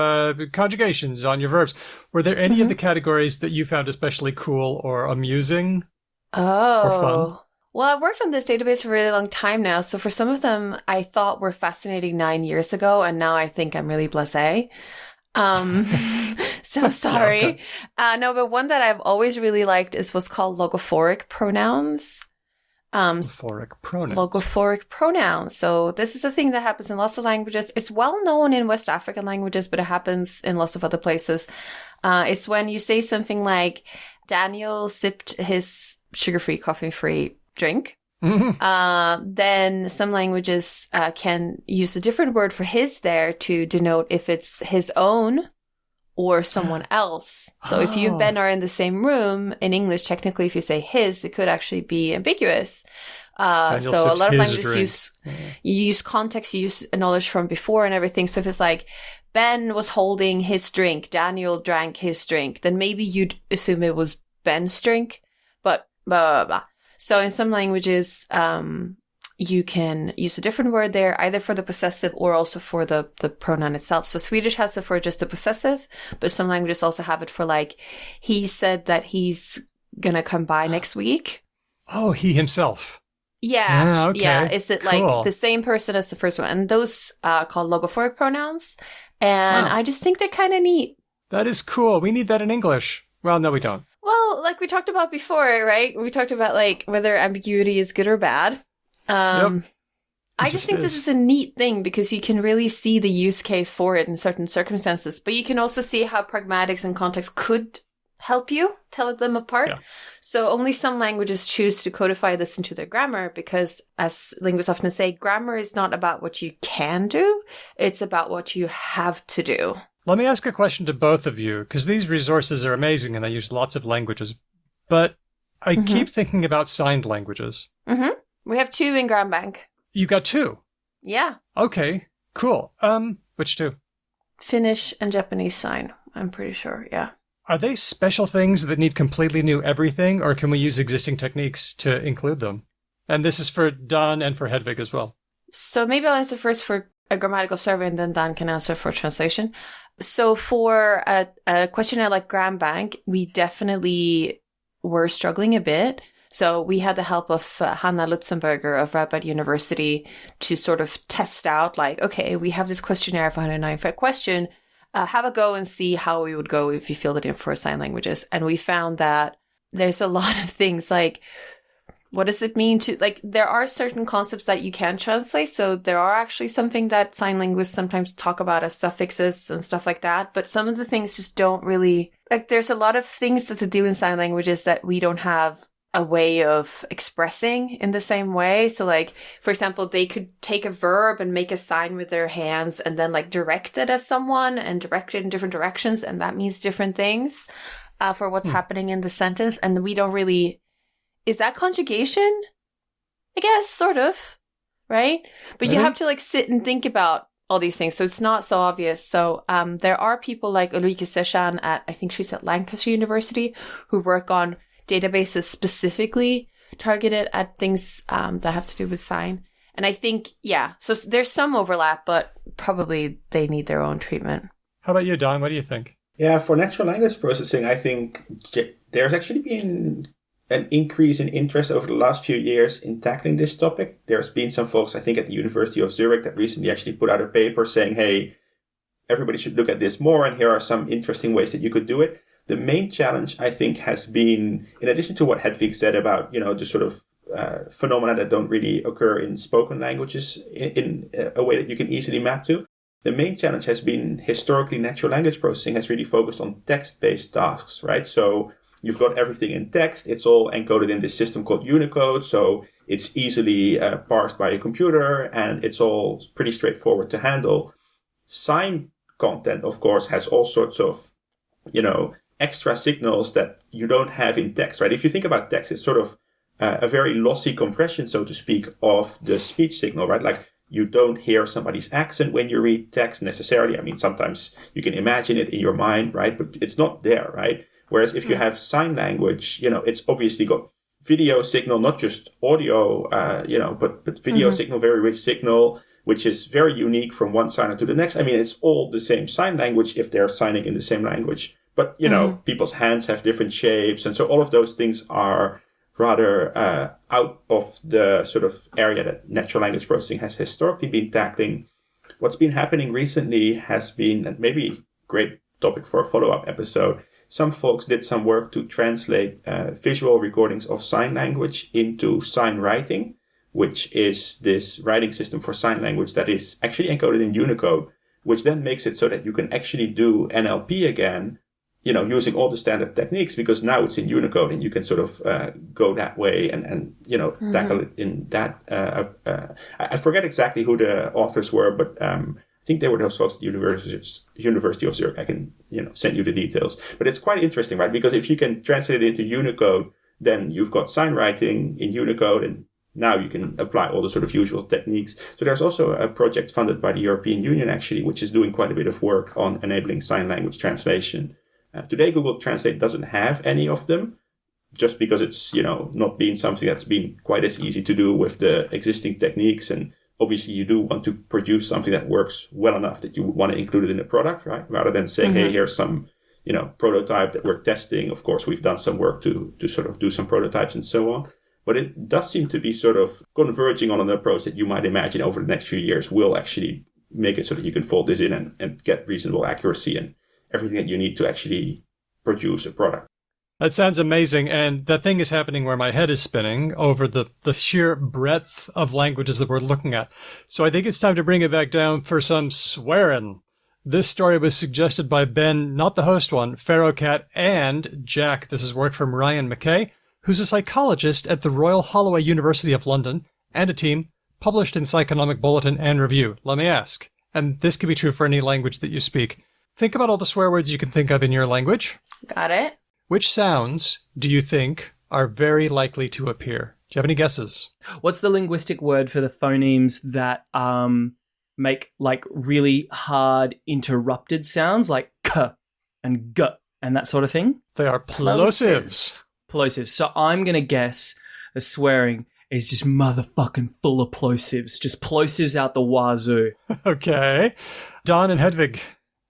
conjugations on your verbs? Were there any of the categories that you found especially cool or amusing? Or fun? Well, I've worked on this database for a really long time now. So for some of them, I thought were fascinating 9 years ago, and now I think I'm really blasé. So sorry. Yeah, okay. No, but one that I've always really liked is what's called logophoric pronouns. Logophoric pronouns. So this is a thing that happens in lots of languages. It's well known in West African languages, but it happens in lots of other places. It's when you say something like, Daniel sipped his sugar-free, coffee-free drink. Then some languages can use a different word for his there to denote if it's his own or someone else. So if you and Ben are in the same room, in English, technically, if you say his, it could actually be ambiguous. So a lot of languages you use context, you use knowledge from before and everything. So if it's like, Ben was holding his drink, Daniel drank his drink, then maybe you'd assume it was Ben's drink, but blah, blah, blah. So in some languages, you can use a different word there, either for the possessive or also for the pronoun itself. So Swedish has it for just the possessive, but some languages also have it for like, he said that he's gonna come by next week. Oh, he himself. Yeah. Okay. Yeah. Is it like the same person as the first one? And those are called logophoric pronouns. And I just think they're kind of neat. That is cool. We need that in English. Well, no, we don't. Well, like we talked about before, right? We talked about like whether ambiguity is good or bad. I just think this is a neat thing because you can really see the use case for it in certain circumstances, but you can also see how pragmatics and context could help you tell them apart. Yeah. So only some languages choose to codify this into their grammar because, as linguists often say, grammar is not about what you can do, it's about what you have to do. Let me ask a question to both of you, because these resources are amazing and they use lots of languages. but I keep thinking about signed languages. Mm-hmm. We have 2 in Grand Bank. You got 2? Yeah. Okay, cool. Which 2? Finnish and Japanese sign, I'm pretty sure, yeah. Are they special things that need completely new everything, or can we use existing techniques to include them? And this is for Daan and for Hedvig as well. So maybe I'll answer first for a grammatical survey, and then Daan can answer for translation. So for a questionnaire like Grand Bank, we definitely were struggling a bit. So we had the help of Hanna Lutzenberger of Radboud University to sort of test out, like, okay, we have this questionnaire for 195 question. Have a go and see how we would go if you filled it in for sign languages. And we found that there's a lot of things like, what does it mean to, like, there are certain concepts that you can translate. So there are actually something that sign linguists sometimes talk about as suffixes and stuff like that. But some of the things just don't really, like, there's a lot of things that they do in sign languages that we don't have a way of expressing in the same way. So like, for example, they could take a verb and make a sign with their hands and then like direct it at someone and direct it in different directions. And that means different things for what's happening in the sentence. And we don't really, is that conjugation? I guess, sort of, right? But you have to like sit and think about all these things. So it's not so obvious. So there are people like Ulrike Sechan at, I think she's at Lancaster University, who work on databases specifically targeted at things that have to do with sign. And I think, yeah, so there's some overlap, but probably they need their own treatment. How about you, Daan? What do you think? Yeah, for natural language processing, I think there's actually been an increase in interest over the last few years in tackling this topic. There's been some folks, I think, at the University of Zurich that recently actually put out a paper saying, hey, everybody should look at this more, and here are some interesting ways that you could do it. The main challenge, I think, has been, in addition to what Hedvig said about, the sort of phenomena that don't really occur in spoken languages in a way that you can easily map to, the main challenge has been historically natural language processing has really focused on text-based tasks, right? So you've got everything in text. It's all encoded in this system called Unicode. So it's easily parsed by a computer, and it's all pretty straightforward to handle. Sign content, of course, has all sorts of, extra signals that you don't have in text, right? If you think about text, it's sort of a very lossy compression, so to speak, of the speech signal, right? Like you don't hear somebody's accent when you read text necessarily. I mean, sometimes you can imagine it in your mind, right? But it's not there, right? Whereas if you have sign language, it's obviously got video signal, not just audio, but video signal, very rich signal, which is very unique from one signer to the next. I mean, it's all the same sign language if they're signing in the same language. But, people's hands have different shapes. And so all of those things are rather out of the sort of area that natural language processing has historically been tackling. What's been happening recently has been, and maybe a great topic for a follow-up episode, some folks did some work to translate visual recordings of sign language into sign writing, which is this writing system for sign language that is actually encoded in Unicode, which then makes it so that you can actually do NLP again, using all the standard techniques, because now it's in Unicode and you can sort of go that way and tackle it in that. I forget exactly who the authors were, but I think they were those folks at the University of Zurich. I can, send you the details. But it's quite interesting, right? Because if you can translate it into Unicode, then you've got sign writing in Unicode, and now you can apply all the sort of usual techniques. So there's also a project funded by the European Union, actually, which is doing quite a bit of work on enabling sign language translation. Today, Google Translate doesn't have any of them, just because it's, not been something that's been quite as easy to do with the existing techniques. And obviously, you do want to produce something that works well enough that you would want to include it in the product, right? Rather than saying, hey, here's some, prototype that we're testing. Of course, we've done some work to sort of do some prototypes and so on. But it does seem to be sort of converging on an approach that you might imagine over the next few years will actually make it so that you can fold this in and get reasonable accuracy and everything that you need to actually produce a product. That sounds amazing, and that thing is happening where my head is spinning over the sheer breadth of languages that we're looking at. So I think it's time to bring it back down for some swearing. This story was suggested by Ben, not the host one, Pharaohcat, and Jack. This is work from Ryan McKay, who's a psychologist at the Royal Holloway University of London, and a team, published in Psychonomic Bulletin and Review. Let me ask, and this can be true for any language that you speak. Think about all the swear words you can think of in your language. Got it. Which sounds do you think are very likely to appear? Do you have any guesses? What's the linguistic word for the phonemes that make like really hard interrupted sounds like k and g and that sort of thing? They are plosives. Plosives. So I'm going to guess the swearing is just motherfucking full of plosives. Just plosives out the wazoo. Okay. Daan and Hedvig,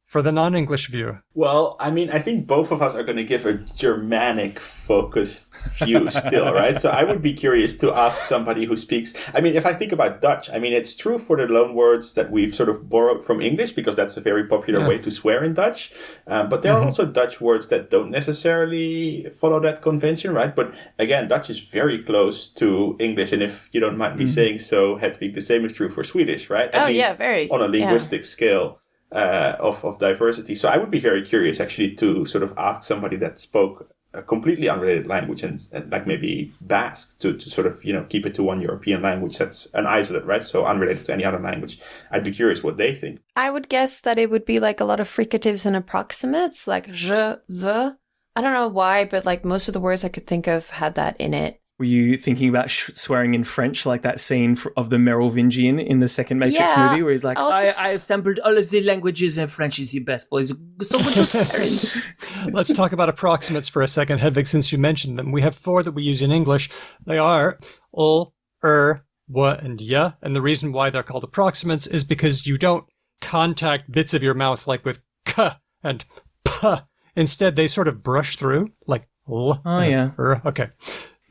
for the non-English view. Well, I mean, I think both of us are going to give a Germanic-focused view still, right? So I would be curious to ask somebody who speaks. I mean, if I think about Dutch, I mean, it's true for the loan words that we've sort of borrowed from English because that's a very popular way to swear in Dutch. But there are also Dutch words that don't necessarily follow that convention, right? But again, Dutch is very close to English. And if you don't mind me saying so, Hedwig, the same is true for Swedish, right? At least very. On a linguistic scale. Of diversity. So I would be very curious actually to sort of ask somebody that spoke a completely unrelated language and like maybe Basque to sort of, keep it to one European language that's an isolate, right? So unrelated to any other language. I'd be curious what they think. I would guess that it would be like a lot of fricatives and approximates, like je, ze. I don't know why, but like most of the words I could think of had that in it. Were you thinking about swearing in French, like that scene of the Merovingian in the second Matrix movie, where he's like, I assembled all of the languages and French is the best. Well, Let's talk about approximates for a second, Hedvig, since you mentioned them. We have 4 that we use in English. They are ul, w, and y. And the reason why they're called approximates is because you don't contact bits of your mouth like with k and p. Instead, they sort of brush through, like l. Oh, yeah. Okay.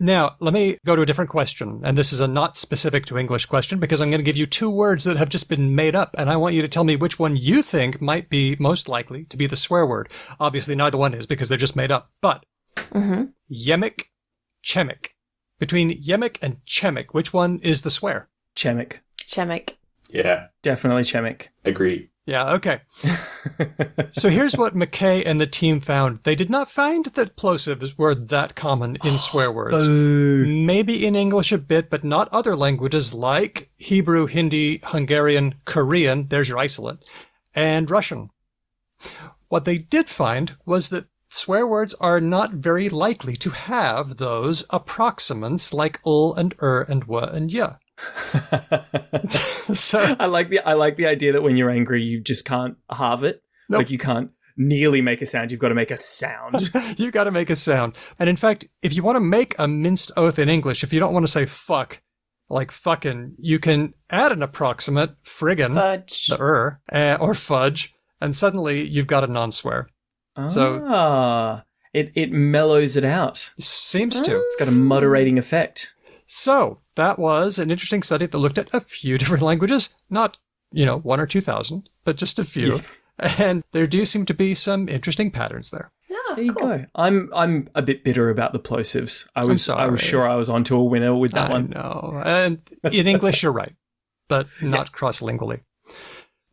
Now, let me go to a different question, and this is a not specific to English question because I'm going to give you 2 words that have just been made up, and I want you to tell me which one you think might be most likely to be the swear word. Obviously, neither one is because they're just made up, but Yemik, Chemik. Between Yemik and Chemik, which one is the swear? Chemik. Chemik. Yeah. Definitely Chemik. Agree. Yeah, okay. So here's what McKay and the team found. They did not find that plosives were that common in swear words. Maybe in English a bit, but not other languages like Hebrew, Hindi, Hungarian, Korean, there's your isolate, and Russian. What they did find was that swear words are not very likely to have those approximants like ul and and w and y. So I like the idea that when you're angry, you just can't halve it. Nope. Like you can't nearly make a sound. You've got to make a sound. You got to make a sound. And in fact, if you want to make a minced oath in English, if you don't want to say fuck, like fucking, you can add an approximate, friggin, Fudge. the or fudge, and suddenly you've got a non-swear. So it mellows it out. Seems to. It's got a moderating effect. So that was an interesting study that looked at a few different languages, not, 1 or 2,000, but just a few. Yeah. And there do seem to be some interesting patterns there. Oh, there you go. I'm a bit bitter about the plosives. I was sure I was onto a winner with that one. No, and in English you're right, but not cross-lingually.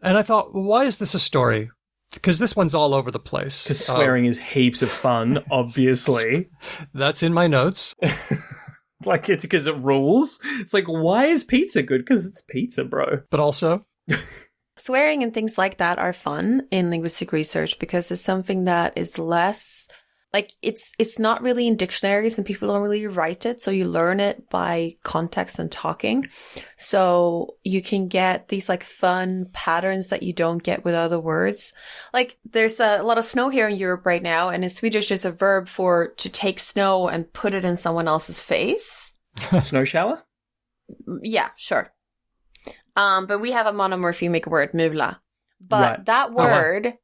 And I thought, well, why is this a story? Because this one's all over the place. Because swearing is heaps of fun, obviously. That's in my notes. Like it's because it rules. It's like, why is pizza good? Because it's pizza, bro. But also, swearing and things like that are fun in linguistic research because it's something that is less like it's not really in dictionaries and people don't really write it. So you learn it by context and talking. So you can get these like fun patterns that you don't get with other words. Like there's a lot of snow here in Europe right now. And in Swedish, there's a verb for to take snow and put it in someone else's face. Snow shower? Yeah, sure. But we have a monomorphemic word, mula. But that word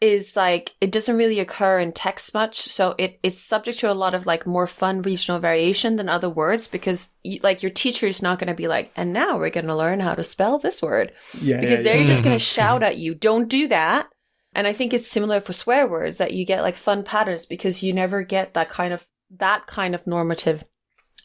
is like, it doesn't really occur in text much. So it's subject to a lot of like more fun regional variation than other words because like your teacher is not going to be like, and now we're going to learn how to spell this word. Because they're just going to shout at you, don't do that. And I think it's similar for swear words that you get like fun patterns because you never get that kind of normative.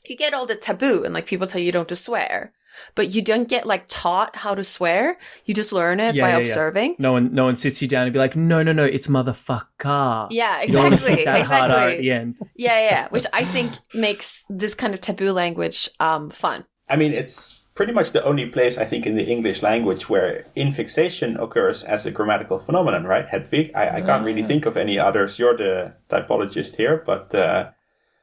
You get all the taboo and like people tell you don't to swear. But you don't get like taught how to swear. You just learn it by observing. No one sits you down and be like, no, it's motherfucker. Yeah, exactly. You don't hit that hard R at the end. Yeah. Which I think makes this kind of taboo language fun. I mean, it's pretty much the only place, I think, in the English language where infixation occurs as a grammatical phenomenon, right, Hedwig? I can't really think of any others. You're the typologist here, but...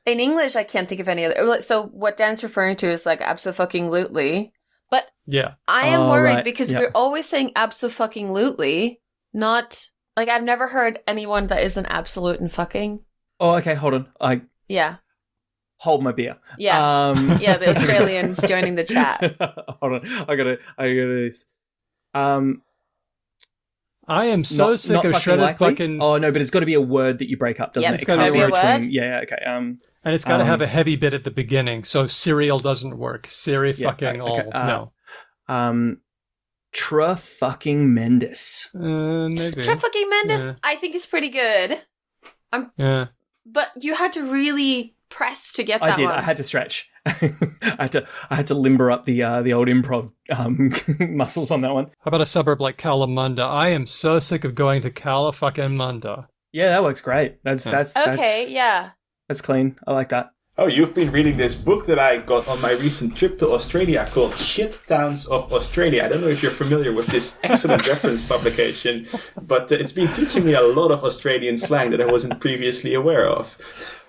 In English, I can't think of any other. So what Dan's referring to is like abso-fucking-lutely. But Yeah. I am worried right. because Yeah. we're always saying abso-fucking-lutely, not... Like, I've never heard anyone that isn't absolute and fucking. Oh, okay, hold on. Yeah. Hold my beer. Yeah. Yeah, the Australians joining the chat. Hold on. I gotta this. I am so sick of shredded likely. fucking... Oh no, but it's got to be a word that you break up, doesn't Yep, it? it's It can't gotta be a word. between- Yeah, okay. And it's got to have a heavy bit at the beginning, so cereal doesn't work. Siri Yeah, fucking okay. all. No. Tremendous. Maybe. Fucking Mendes, Yeah. I think is pretty good. Yeah. But you had to really press to get that I did. one. I had to stretch. I had to limber up the old improv muscles on that one. How about a suburb like Kalamunda? I am so sick of going to Cala-fucking-munda. Yeah, that works great. That's Okay, yeah. That's clean. I like that. Oh, you've been reading this book that I got on my recent trip to Australia called Shit Towns of Australia. I don't know if you're familiar with this excellent reference publication, but it's been teaching me a lot of Australian slang that I wasn't previously aware of.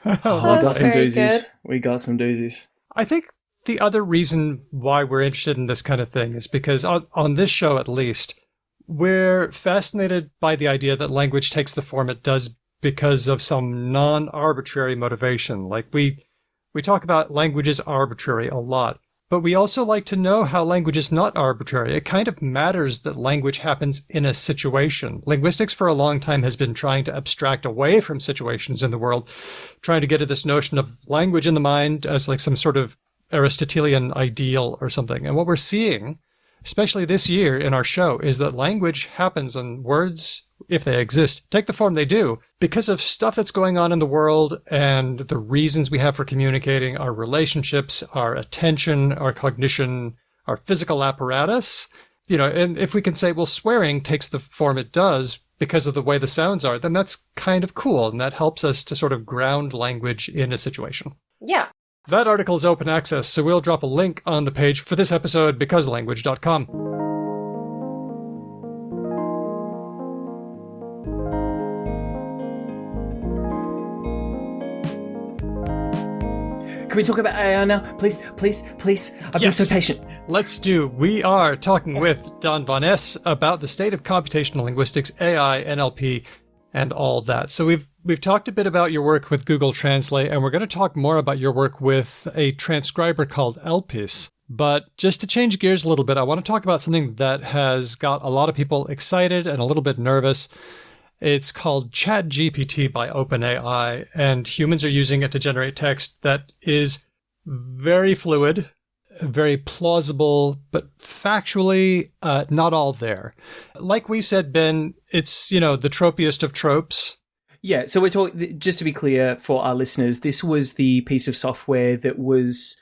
We That's got some very doozies. good. We got some doozies. I think the other reason why we're interested in this kind of thing is because on this show, at least, we're fascinated by the idea that language takes the form it does because of some non-arbitrary motivation. Like we talk about language is arbitrary a lot, but we also like to know how language is not arbitrary. It kind of matters that language happens in a situation. Linguistics for a long time has been trying to abstract away from situations in the world, trying to get at this notion of language in the mind as like some sort of Aristotelian ideal or something. And what we're seeing, especially this year in our show, is that language happens and words, if they exist, take the form they do because of stuff that's going on in the world and the reasons we have for communicating, our relationships, our attention, our cognition, our physical apparatus. You know, and if we can say, well, swearing takes the form it does because of the way the sounds are, then that's kind of cool. And that helps us to sort of ground language in a situation. Yeah. That article is open access, so we'll drop a link on the page for this episode, becauselanguage.com. Can we talk about AI now? Please. I've been so patient. Let's do. We are talking with Daan van Esch about the state of computational linguistics, AI, NLP, and all that. So we've talked a bit about your work with Google Translate, and we're going to talk more about your work with a transcriber called Elpis. But just to change gears a little bit, I want to talk about something that has got a lot of people excited and a little bit nervous. It's called ChatGPT by OpenAI, and humans are using it to generate text that is very fluid, very plausible, but factually not all there. Like we said, Ben, it's, the tropiest of tropes. Yeah, so we're talking, just to be clear for our listeners, this was the piece of software that was,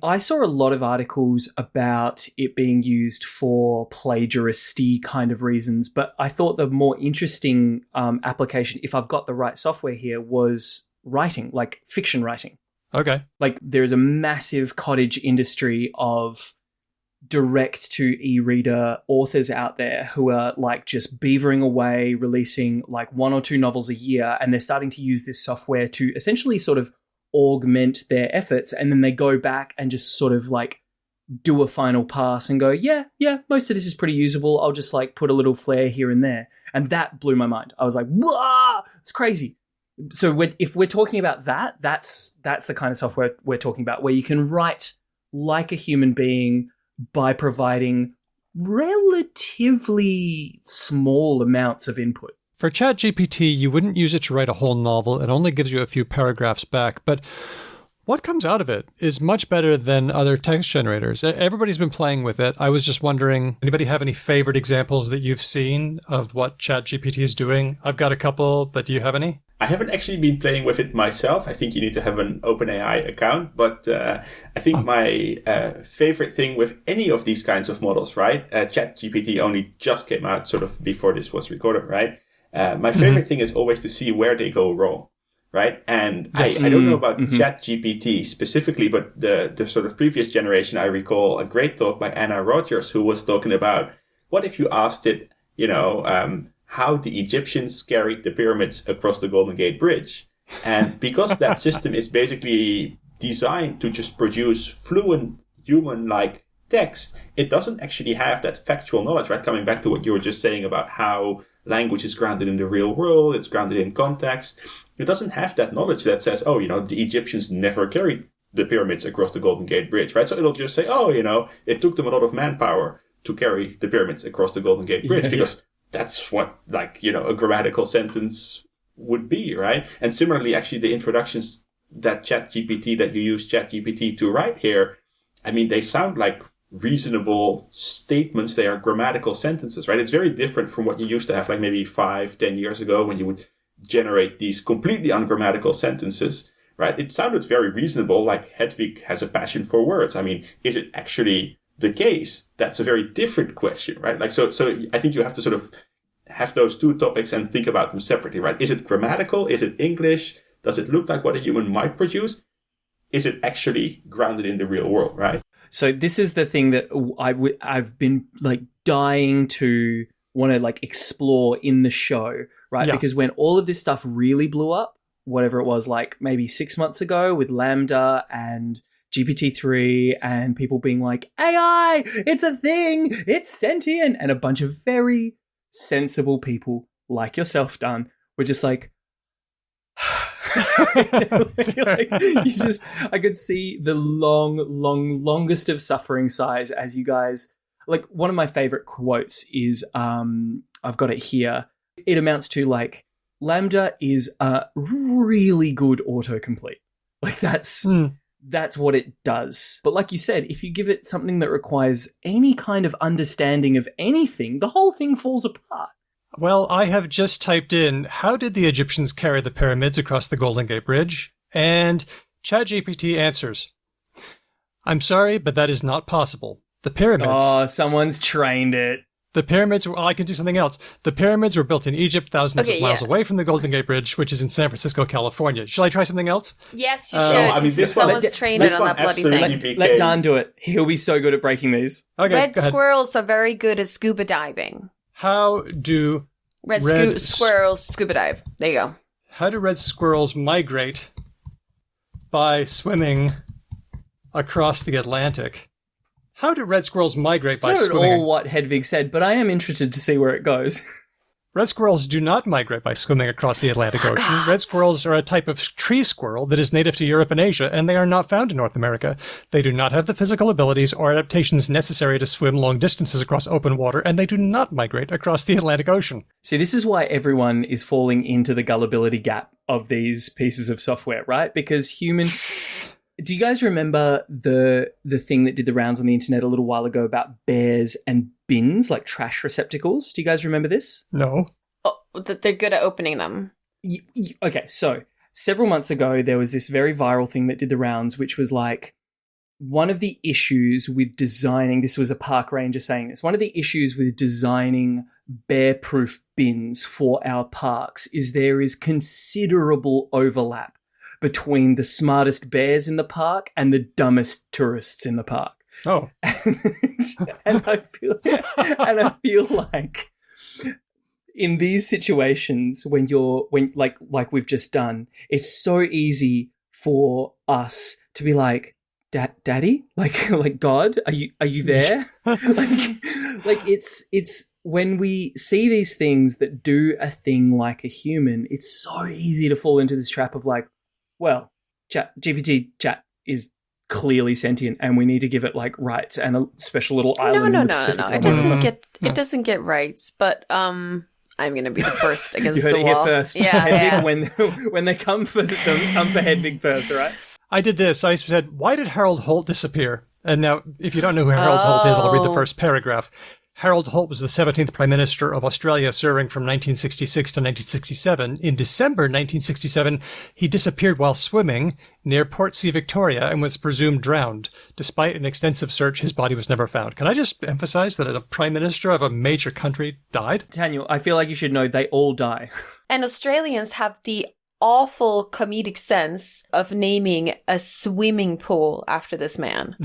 I saw a lot of articles about it being used for plagiaristy kind of reasons, but I thought the more interesting application, if I've got the right software here, was writing, like fiction writing. Okay. Like there's a massive cottage industry of direct to e-reader authors out there who are like just beavering away, releasing like 1 or 2 novels a year, and they're starting to use this software to essentially sort of augment their efforts, and then they go back and just sort of like do a final pass and go, yeah, most of this is pretty usable. I'll just like put a little flair here and there. And that blew my mind. I was like, wow, it's crazy. So if we're talking about that, that's the kind of software we're talking about, where you can write like a human being by providing relatively small amounts of input. For ChatGPT, you wouldn't use it to write a whole novel. It only gives you a few paragraphs back. But what comes out of it is much better than other text generators. Everybody's been playing with it. I was just wondering, anybody have any favorite examples that you've seen of what ChatGPT is doing? I've got a couple, but do you have any? I haven't actually been playing with it myself. I think you need to have an OpenAI account. But I think my favorite thing with any of these kinds of models, right? ChatGPT only just came out sort of before this was recorded, right? My favorite thing is always to see where they go wrong. right? And Yes. I don't know about ChatGPT specifically, but the sort of previous generation, I recall a great talk by Anna Rogers, who was talking about what if you asked it, how the Egyptians carried the pyramids across the Golden Gate Bridge. And because that system is basically designed to just produce fluent human-like text, it doesn't actually have that factual knowledge, right? Coming back to what you were just saying about how language is grounded in the real world, it's grounded in context. It doesn't have that knowledge that says, the Egyptians never carried the pyramids across the Golden Gate Bridge, right? So it'll just say, it took them a lot of manpower to carry the pyramids across the Golden Gate Bridge, because that's what, a grammatical sentence would be, right? And similarly, actually, the introductions that you use ChatGPT to write here, I mean, they sound like reasonable statements. They are grammatical sentences, right? It's very different from what you used to have, like maybe 5-10 years ago, when you would generate these completely ungrammatical sentences, right? It sounded very reasonable, like Hedwig has a passion for words. I mean, is it actually the case? That's a very different question, right? So I think you have to sort of have those two topics and think about them separately, right? Is it grammatical? Is it English? Does it look like what a human might produce? Is it actually grounded in the real world, right? So this is the thing that I've been dying to want to explore in the show, right? Yeah. Because when all of this stuff really blew up, whatever it was, maybe 6 months ago with Lambda and GPT-3 and people being like, AI, it's a thing, it's sentient, and a bunch of very sensible people like yourself, Daan, were just I could see the longest of suffering sighs as you guys, one of my favorite quotes is, I've got it here. It amounts to Lambda is a really good autocomplete. That's what it does. But like you said, if you give it something that requires any kind of understanding of anything, the whole thing falls apart. Well, I have just typed in, how did the Egyptians carry the pyramids across the Golden Gate Bridge? And ChatGPT answers, I'm sorry, but that is not possible. The pyramids... Oh, someone's trained it. The pyramids, I can do something else. The pyramids were built in Egypt, thousands of miles away from the Golden Gate Bridge, which is in San Francisco, California. Shall I try something else? Yes, you should. Someone's trained it on that bloody thing. Let Daan do it. He'll be so good at breaking these. Okay, Red squirrels are very good at scuba diving. How do squirrels scuba dive? There you go. How do red squirrels migrate? By swimming across the Atlantic. How do red squirrels migrate by swimming? It's not at all what Hedwig said, but I am interested to see where it goes. Red squirrels do not migrate by swimming across the Atlantic Ocean. Red squirrels are a type of tree squirrel that is native to Europe and Asia, and they are not found in North America. They do not have the physical abilities or adaptations necessary to swim long distances across open water, and they do not migrate across the Atlantic Ocean. See, this is why everyone is falling into the gullibility gap of these pieces of software, right? Because Do you guys remember the thing that did the rounds on the internet a little while ago about bears and bins, like trash receptacles? Do you guys remember this? No. Oh, that they're good at opening them. Okay, so several months ago, there was this very viral thing that did the rounds, which was one of the issues with designing, this was a park ranger saying this, one of the issues with designing bear-proof bins for our parks is there is considerable overlap between the smartest bears in the park and the dumbest tourists in the park. Oh. and I feel like in these situations when like we've just done, it's so easy for us to be like, Daddy, like God, are you there? it's when we see these things that do a thing like a human, it's so easy to fall into this trap of well, GPT chat is cleally sentient, and we need to give it rights and a special little island. No. It doesn't get rights, but I'm going to be the first against you heard the it wall. Here first. Yeah. When they come for Hedwig first, all right? I did this. I said, why did Harold Holt disappear? And now, if you don't know who Harold Holt is, I'll read the first paragraph. Harold Holt was the 17th Prime Minister of Australia, serving from 1966 to 1967. In December 1967, he disappeared while swimming near Portsea, Victoria, and was presumed drowned. Despite an extensive search, his body was never found. Can I just emphasize that a Prime Minister of a major country died? Daniel, I feel like you should know they all die. And Australians have the awful comedic sense of naming a swimming pool after this man.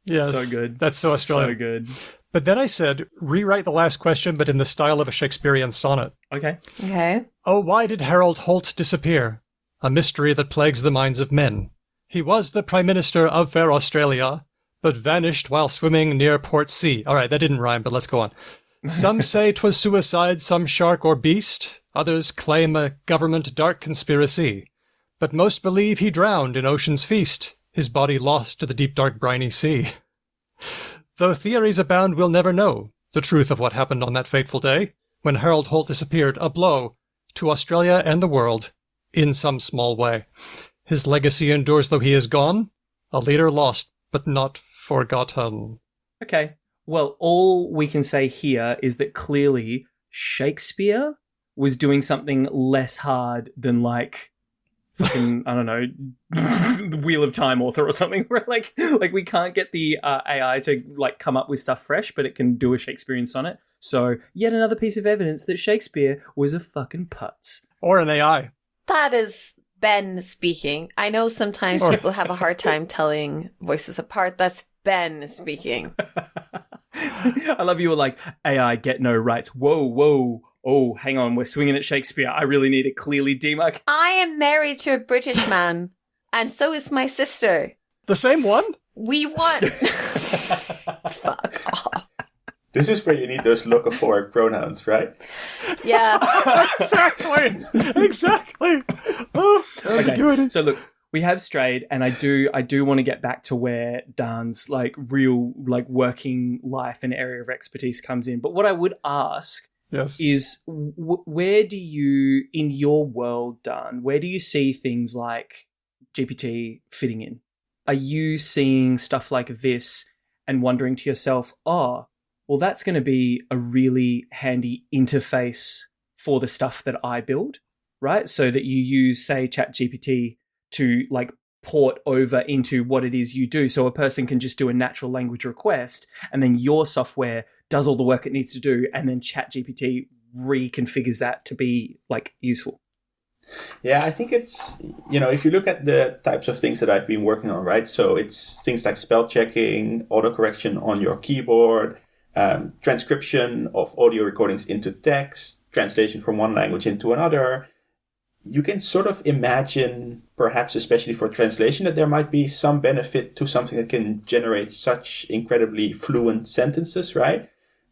Yes, So good. That's so Australian. So good. But then I said, rewrite the last question, but in the style of a Shakespearean sonnet. Okay. Okay. Oh, why did Harold Holt disappear? A mystery that plagues the minds of men. He was the Prime Minister of fair Australia, but vanished while swimming near Port Sea. All right, that didn't rhyme, but let's go on. Some say 'twas suicide, some shark or beast. Others claim a government dark conspiracy. But most believe he drowned in ocean's feast, his body lost to the deep dark briny sea. Though theories abound, we'll never know the truth of what happened on that fateful day, when Harold Holt disappeared, a blow to Australia and the world, in some small way. His legacy endures though he is gone, a leader lost, but not forgotten. Okay. Well, all we can say here is that clearly Shakespeare was doing something less hard than like fucking, I don't know, the Wheel of Time author or something, where like we can't get the AI to like come up with stuff fresh, but it can do a Shakespearean sonnet. So yet another piece of evidence that Shakespeare was a fucking putz. Or an AI. That is Ben speaking. I know sometimes people have a hard time telling voices apart. That's Ben speaking. I love you were like, AI get no rights. Whoa. Oh, hang on. We're swinging at Shakespeare. I really need to clearly demarcate. I am married to a British man, and so is my sister. The same one? We won. Fuck off. This is where you need those logophoric pronouns, right? Yeah. Exactly. Oh, Okay. So look, we have strayed, and I do want to get back to where Daan's like real like working life and area of expertise comes in. But what I would ask is where do you, in your world, Daan, where do you see things like GPT fitting in? Are you seeing stuff like this and wondering to yourself, oh, well, that's going to be a really handy interface for the stuff that I build, right? So that you use, say, ChatGPT to like port over into what it is you do. So a person can just do a natural language request and then your software does all the work it needs to do, and then ChatGPT reconfigures that to be like useful. Yeah, I think it's, if you look at the types of things that I've been working on, right? So it's things like spell checking, autocorrection on your keyboard, transcription of audio recordings into text, translation from one language into another. You can sort of imagine, perhaps especially for translation, that there might be some benefit to something that can generate such incredibly fluent sentences, right?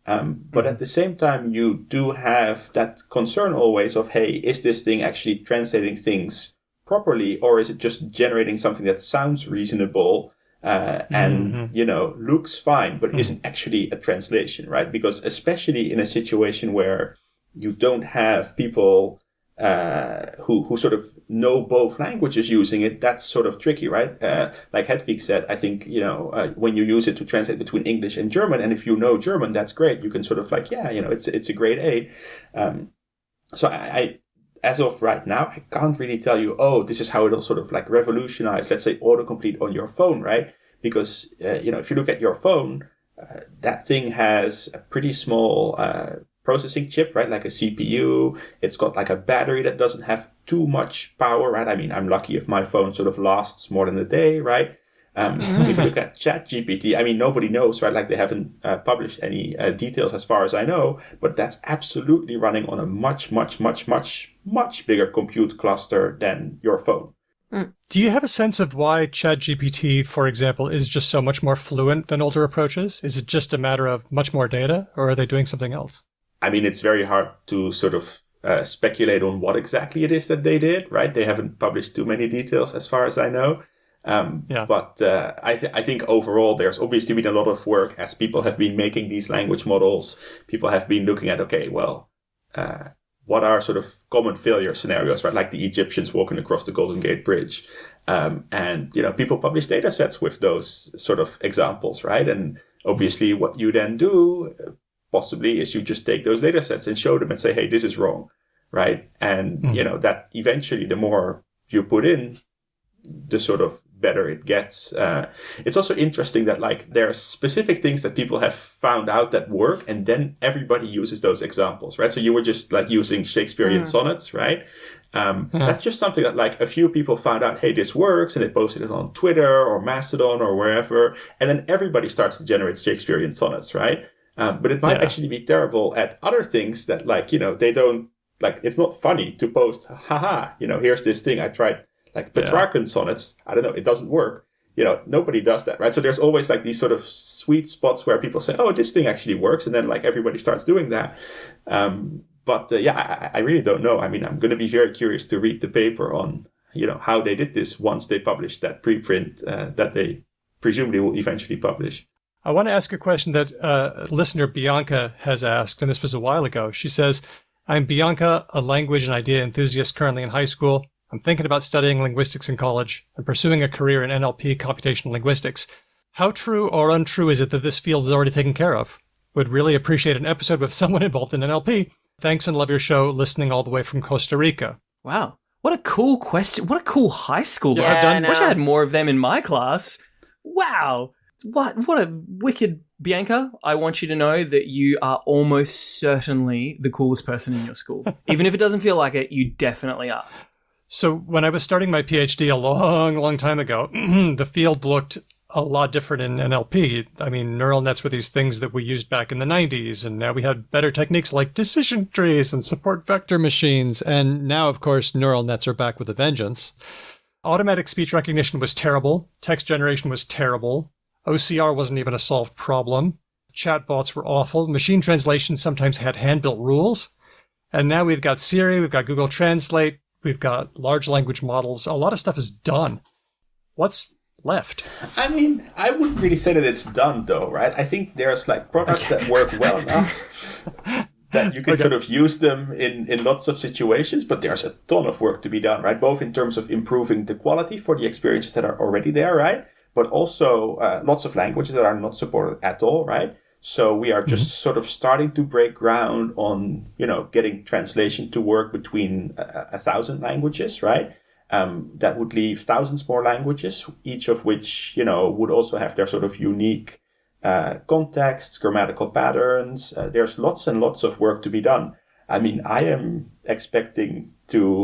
But at the same time, you do have that concern always of, hey, is this thing actually translating things properly, or is it just generating something that sounds reasonable and looks fine, but isn't actually a translation, right? Because especially in a situation where you don't have people who sort of know both languages using it, that's sort of tricky, right? Like Hedwig said, I think, when you use it to translate between English and German, and if you know German, that's great. You can sort of like, it's a great aid. So I as of right now, I can't really tell you, this is how it'll sort of like revolutionize, let's say, autocomplete on your phone, right? Because, if you look at your phone, that thing has a pretty small processing chip, right? Like a CPU. It's got like a battery that doesn't have too much power, right? I mean, I'm lucky if my phone sort of lasts more than a day, right? If you look at ChatGPT, I mean, nobody knows, right? Like they haven't published any details as far as I know, but that's absolutely running on a much, much, much, much, much bigger compute cluster than your phone. Do you have a sense of why ChatGPT, for example, is just so much more fluent than older approaches? Is it just a matter of much more data, or are they doing something else? I mean, it's very hard to sort of speculate on what exactly it is that they did, right? They haven't published too many details as far as I know. But I think overall, there's obviously been a lot of work as people have been making these language models. People have been looking at, what are sort of common failure scenarios, right? Like the Egyptians walking across the Golden Gate Bridge. And people publish data sets with those sort of examples, right? And obviously what you then do possibly is you just take those data sets and show them and say, hey, this is wrong, right? And, that eventually the more you put in, the sort of better it gets. It's also interesting that like there are specific things that people have found out that work, and then everybody uses those examples, right? So you were just like using Shakespearean sonnets, right? That's just something that like a few people found out, hey, this works, and they posted it on Twitter or Mastodon or wherever, and then everybody starts to generate Shakespearean sonnets, right? But it might actually be terrible at other things that, like, they don't, like, it's not funny to post, haha, here's this thing I tried, like Petrarchan sonnets, I don't know, it doesn't work. Nobody does that, right? So there's always like these sort of sweet spots where people say, oh, this thing actually works, and then like everybody starts doing that. But I really don't know. I mean, I'm going to be very curious to read the paper on, how they did this once they published that preprint that they presumably will eventually publish. I want to ask a question that listener Bianca has asked, and this was a while ago. She says, I'm Bianca, a language and idea enthusiast currently in high school. I'm thinking about studying linguistics in college and pursuing a career in NLP computational linguistics. How true or untrue is it that this field is already taken care of? Would really appreciate an episode with someone involved in NLP. Thanks and love your show, listening all the way from Costa Rica. Wow. What a cool question. What a cool high school. Yeah, wish I had more of them in my class. Wow. What a wicked Bianca. I want you to know that you are almost certainly the coolest person in your school. Even if it doesn't feel like it, you definitely are. So when I was starting my PhD a long, long time ago, the field looked a lot different in NLP. I mean, neural nets were these things that we used back in the 90s, and now we had better techniques like decision trees and support vector machines. And now, of course, neural nets are back with a vengeance. Automatic speech recognition was terrible. Text generation was terrible. OCR wasn't even a solved problem. Chatbots were awful. Machine translation sometimes had hand-built rules. And now we've got Siri, we've got Google Translate, we've got large language models. A lot of stuff is done. What's left? I mean, I wouldn't really say that it's done, though, right? I think there's like products that work well enough that you can sort of use them in lots of situations, but there's a ton of work to be done, right? Both in terms of improving the quality for the experiences that are already there, right? But also lots of languages that are not supported at all, right? So we are just sort of starting to break ground on, getting translation to work between 1,000 languages, right? That would leave thousands more languages, each of which, would also have their sort of unique contexts, grammatical patterns. There's lots and lots of work to be done. I mean, I am expecting to,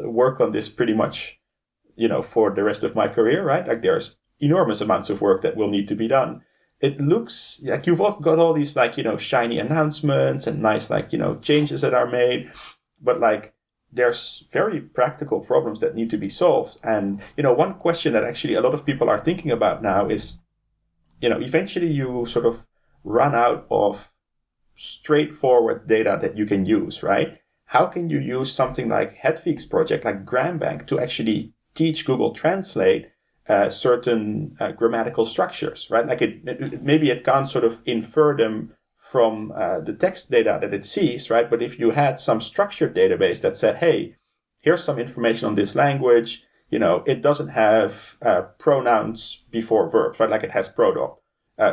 work on this pretty much, for the rest of my career, right? Like there's enormous amounts of work that will need to be done. It looks like you've got all these like, shiny announcements and nice, like, changes that are made, but like there's very practical problems that need to be solved. And, one question that actually a lot of people are thinking about now is, eventually you sort of run out of straightforward data that you can use, right? How can you use something like Hedvig's project, like GramBank, to actually teach Google Translate certain grammatical structures, right? Like maybe it can't sort of infer them from the text data that it sees, right? But if you had some structured database that said, hey, here's some information on this language, it doesn't have pronouns before verbs, right? Like it has prodop.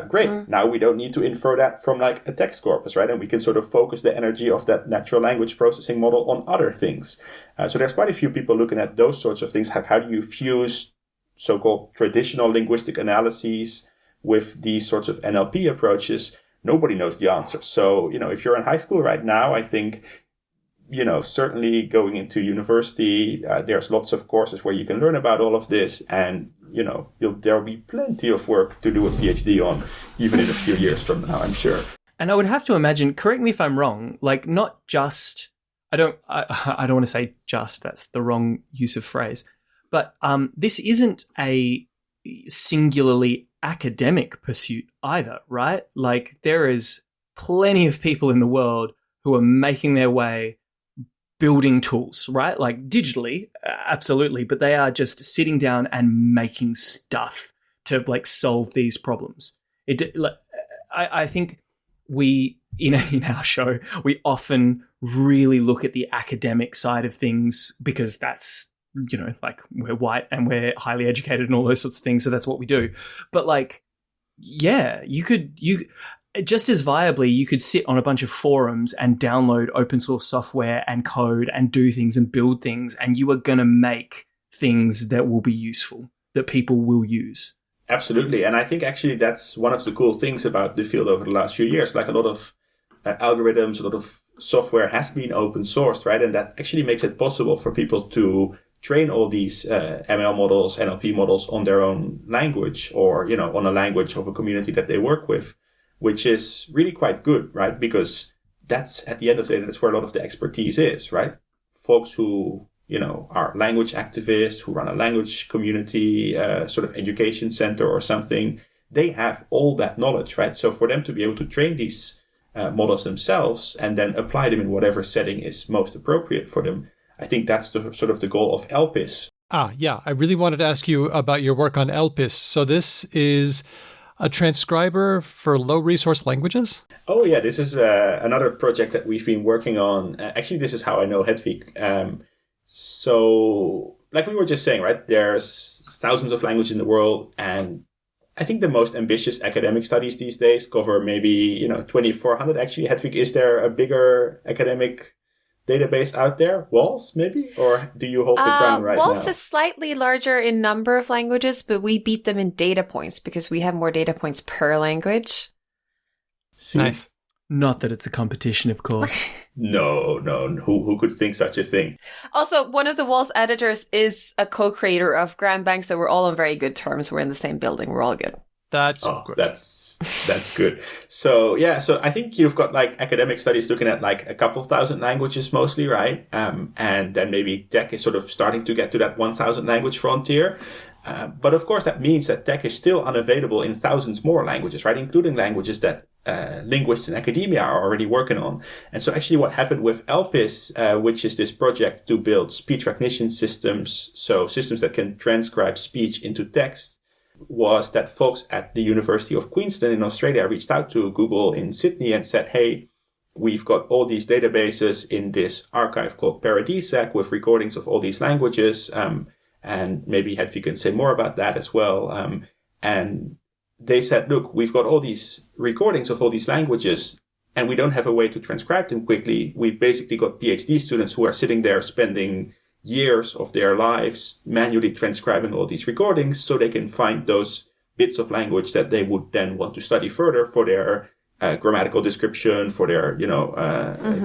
Great. Now we don't need to infer that from like a text corpus, right? And we can sort of focus the energy of that natural language processing model on other things. So there's quite a few people looking at those sorts of things. How do you fuse so-called traditional linguistic analyses with these sorts of NLP approaches? Nobody knows the answer. So, if you're in high school right now, I think, certainly going into university, there's lots of courses where you can learn about all of this. And, there'll be plenty of work to do a PhD on, even in a few years from now, I'm sure. And I would have to imagine, correct me if I'm wrong, like not just, I don't want to say just, that's the wrong use of phrase. But this isn't a singularly academic pursuit either, right? Like there is plenty of people in the world who are making their way building tools, right? Like digitally, absolutely, but they are just sitting down and making stuff to like solve these problems. I think we in our show we often really look at the academic side of things because that's, like we're white and we're highly educated and all those sorts of things. So that's what we do. But like, yeah, you just as viably, you could sit on a bunch of forums and download open source software and code and do things and build things. And you are going to make things that will be useful, that people will use. Absolutely. And I think actually that's one of the cool things about the field over the last few years. Like a lot of algorithms, a lot of software has been open sourced, right? And that actually makes it possible for people to train all these ML models, NLP models on their own language, or, on a language of a community that they work with, which is really quite good, right? Because that's, at the end of the day, that's where a lot of the expertise is, right? Folks who, are language activists, who run a language community, sort of education center or something, they have all that knowledge, right? So for them to be able to train these models themselves and then apply them in whatever setting is most appropriate for them, I think that's the sort of the goal of ELPIS. Yeah. I really wanted to ask you about your work on ELPIS. So this is a transcriber for low-resource languages? Oh, yeah. This is another project that we've been working on. Actually, this is how I know Hedvig. So, like we were just saying, right, there's thousands of languages in the world, and I think the most ambitious academic studies these days cover maybe, 2,400. Actually, Hedvig, is there a bigger academic database out there? WALS, maybe? Or do you hold the crown right WALS now? is slightly larger in number of languages, but we beat them in data points because we have more data points per language. See? Nice. Not that it's a competition, of course. No. Who could think such a thing? Also, one of the WALS editors is a co-creator of Grand Bank, so we're all on very good terms. We're in the same building. We're all good. That's good. That's good. So I think you've got like academic studies looking at like a couple thousand languages mostly, right? And then maybe tech is sort of starting to get to that 1,000 language frontier. But of course, that means that tech is still unavailable in thousands more languages, right? Including languages that linguists in academia are already working on. And so actually what happened with ELPIS, which is this project to build speech recognition systems, so systems that can transcribe speech into text, was that folks at the University of Queensland in Australia reached out to Google in Sydney and said, hey, we've got all these databases in this archive called Paradisec with recordings of all these languages. And maybe Hedvig can say more about that as well. And they said, look, we've got all these recordings of all these languages, and we don't have a way to transcribe them quickly. We've basically got PhD students who are sitting there spending years of their lives manually transcribing all these recordings so they can find those bits of language that they would then want to study further for their grammatical description, for their,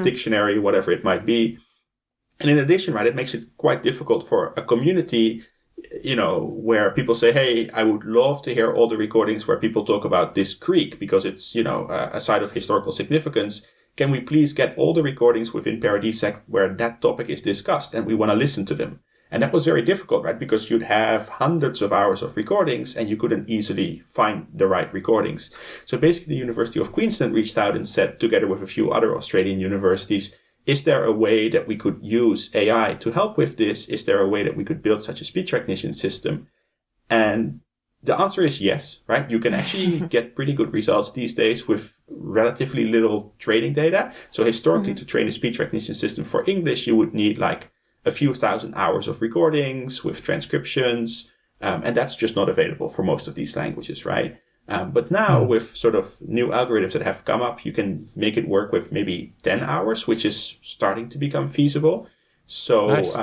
dictionary, whatever it might be. And in addition, right, it makes it quite difficult for a community, where people say, hey, I would love to hear all the recordings where people talk about this creek because it's, a site of historical significance. Can we please get all the recordings within Paradisec where that topic is discussed and we want to listen to them? And that was very difficult, right? Because you'd have hundreds of hours of recordings and you couldn't easily find the right recordings. So basically, the University of Queensland reached out and said, together with a few other Australian universities, is there a way that we could use AI to help with this? Is there a way that we could build such a speech recognition system? And the answer is yes, right? You can actually get pretty good results these days with relatively little training data. So historically, to train a speech recognition system for English, you would need like a few thousand hours of recordings with transcriptions. And that's just not available for most of these languages, right? But now with sort of new algorithms that have come up, you can make it work with maybe 10 hours, which is starting to become feasible. So, nice.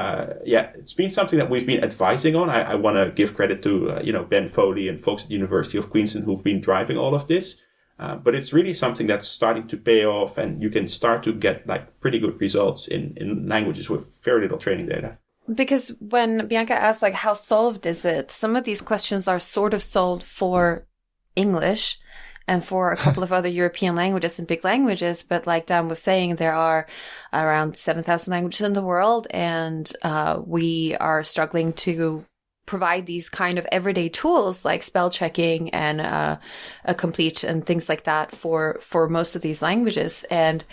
It's been something that we've been advising on. I want to give credit to, Ben Foley and folks at the University of Queensland who've been driving all of this. But it's really something that's starting to pay off, and you can start to get like pretty good results in languages with very little training data. Because when Bianca asked, like, how solved is it? Some of these questions are sort of solved for English and for a couple of other European languages and big languages. But like Dan was saying, there are around 7,000 languages in the world, and we are struggling to provide these kind of everyday tools like spell checking and a complete and things like that for most of these languages. And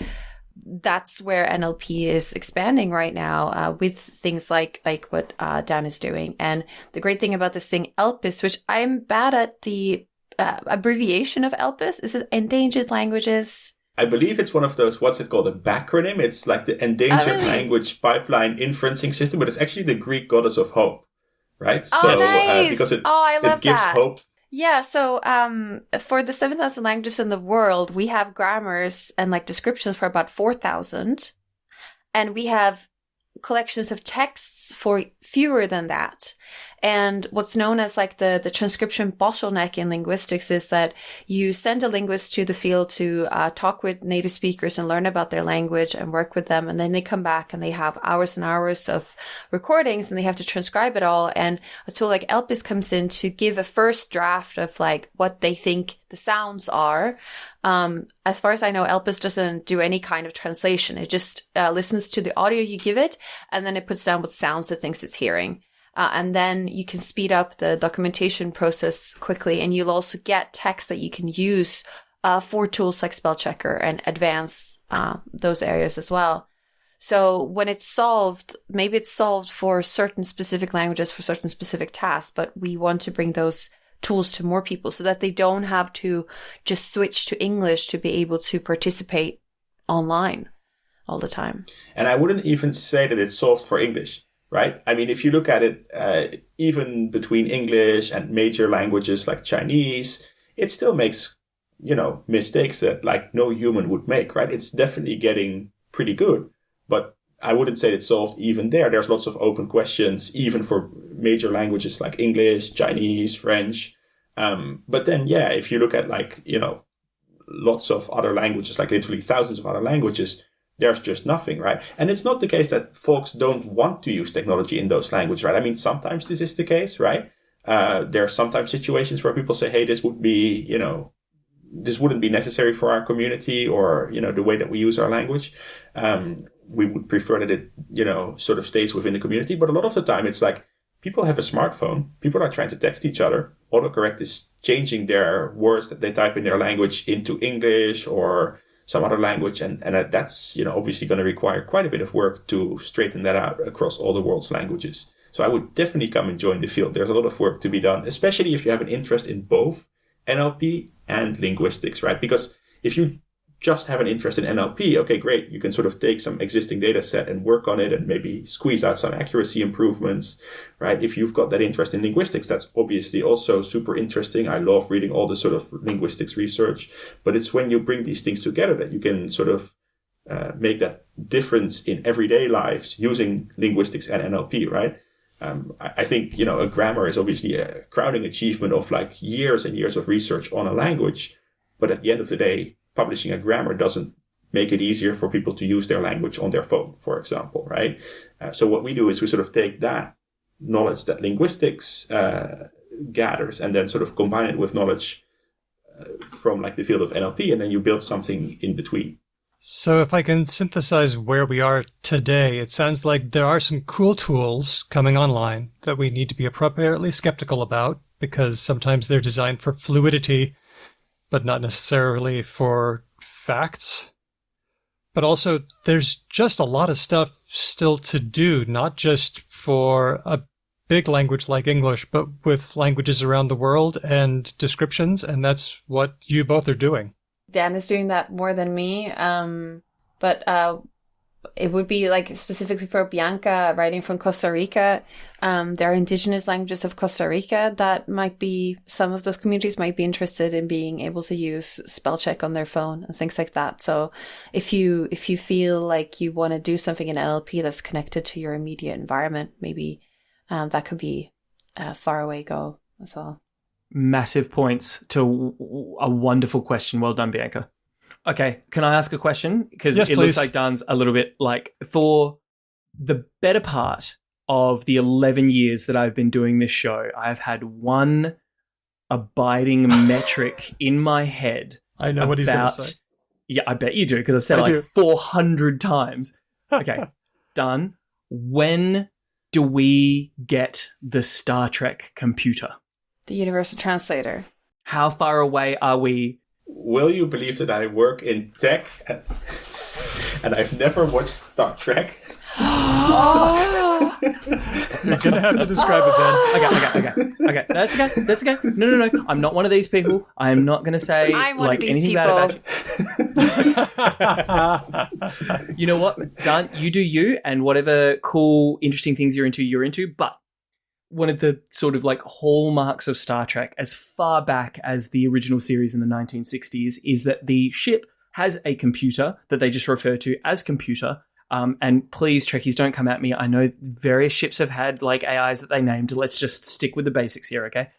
that's where NLP is expanding right now with things like what Dan is doing. And the great thing about this thing, ELPIS, which I'm bad at the abbreviation of ELPIS, is it Endangered Languages? I believe it's one of those, what's it called, a backronym? It's like the Endangered Language Pipeline Inferencing System, but it's actually the Greek goddess of hope, right? Oh, nice! Because I love it gives that. hope. Yeah, so for the 7,000 languages in the world, we have grammars and like descriptions for about 4,000. And we have collections of texts for fewer than that. And what's known as like the transcription bottleneck in linguistics is that you send a linguist to the field to talk with native speakers and learn about their language and work with them. And then they come back and they have hours and hours of recordings and they have to transcribe it all. And a tool like Elpis comes in to give a first draft of like what they think the sounds are. As far as I know, Elpis doesn't do any kind of translation. It just listens to the audio you give it, and then it puts down what sounds it thinks it's hearing. And then you can speed up the documentation process quickly, and you'll also get text that you can use for tools like spell checker and advance those areas as well. So when it's solved, maybe it's solved for certain specific languages, for certain specific tasks, but we want to bring those tools to more people so that they don't have to just switch to English to be able to participate online all the time. And I wouldn't even say that it's solved for English, right? I mean, if you look at it, even between English and major languages like Chinese, it still makes, mistakes that like no human would make, right? It's definitely getting pretty good, but I wouldn't say it's solved even there. There's lots of open questions, even for major languages like English, Chinese, French. But then, if you look at lots of other languages, like literally thousands of other languages, there's just nothing, right? And it's not the case that folks don't want to use technology in those languages, right? I mean, sometimes this is the case, right? There are sometimes situations where people say, hey, this would be, this wouldn't be necessary for our community or, the way that we use our language. We would prefer that it, sort of stays within the community. But a lot of the time it's like people have a smartphone. People are trying to text each other. Autocorrect is changing their words that they type in their language into English or some other language. And that's, obviously going to require quite a bit of work to straighten that out across all the world's languages. So I would definitely come and join the field. There's a lot of work to be done, especially if you have an interest in both NLP and linguistics, right? Because if you just have an interest in NLP, okay, great. You can sort of take some existing data set and work on it and maybe squeeze out some accuracy improvements, right? If you've got that interest in linguistics, that's obviously also super interesting. I love reading all the sort of linguistics research, but it's when you bring these things together that you can sort of make that difference in everyday lives using linguistics and NLP, right? I think, a grammar is obviously a crowning achievement of like years and years of research on a language. But at the end of the day, publishing a grammar doesn't make it easier for people to use their language on their phone, for example, right? So what we do is we sort of take that knowledge that linguistics gathers and then sort of combine it with knowledge from like the field of NLP, and then you build something in between. So if I can synthesize where we are today, it sounds like there are some cool tools coming online that we need to be appropriately skeptical about because sometimes they're designed for fluidity, but not necessarily for facts. But also, there's just a lot of stuff still to do, not just for a big language like English, but with languages around the world and descriptions, and that's what you both are doing. Dan is doing that more than me, but it would be like specifically for Bianca writing from Costa Rica. There are indigenous languages of Costa Rica that might be, some of those communities might be interested in being able to use spell check on their phone and things like that. So if you feel like you want to do something in NLP that's connected to your immediate environment, maybe that could be a far away go as well. Massive points to a wonderful question. Well done, Bianca. Okay, can I ask a question? Because yes, it please. looks like Daan's a little bit like, for the better part of the 11 years that I've been doing this show, I've had one abiding metric in my head. I know what he's going to say. Yeah, I bet you do, because I've said it like 400 times. Okay, Daan, when do we get the Star Trek computer? The universal translator. How far away are we? Will you believe that I work in tech and I've never watched Star Trek? Oh. You're going to have to describe it then. Okay. That's okay. No. I'm not one of these people. I am not going to say I'm one like of these anything people. bad about you. You know what, Daan? You do you, and whatever cool, interesting things you're into. But one of the sort of like hallmarks of Star Trek, as far back as the original series in the 1960s, is that the ship has a computer that they just refer to as computer, And please, Trekkies, don't come at me. I know various ships have had like AIs that they named. Let's just stick with the basics here, okay?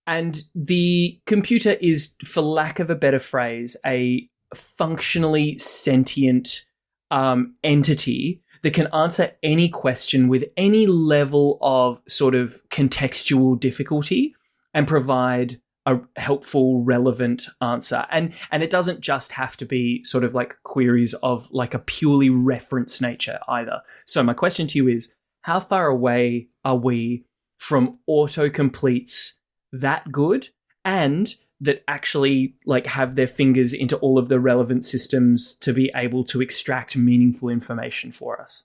And the computer is, for lack of a better phrase, a functionally sentient entity that can answer any question with any level of sort of contextual difficulty and provide a helpful, relevant answer. And it doesn't just have to be sort of like queries of like a purely reference nature either. So my question to you is, how far away are we from autocompletes that good and that actually like have their fingers into all of the relevant systems to be able to extract meaningful information for us?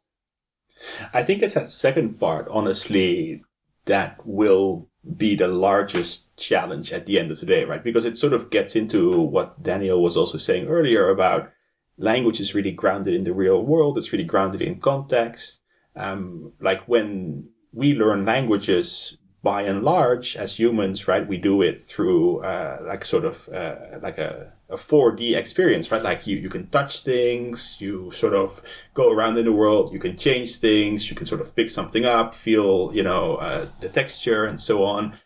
I think it's that second part, honestly, that will be the largest challenge at the end of the day, right? Because it sort of gets into what Daniel was also saying earlier about language is really grounded in the real world. It's really grounded in context. Like when we learn languages, by and large, as humans, right, we do it through like sort of like a 4D experience, right? Like you can touch things, you sort of go around in the world, you can change things, you can sort of pick something up, feel, the texture and so on.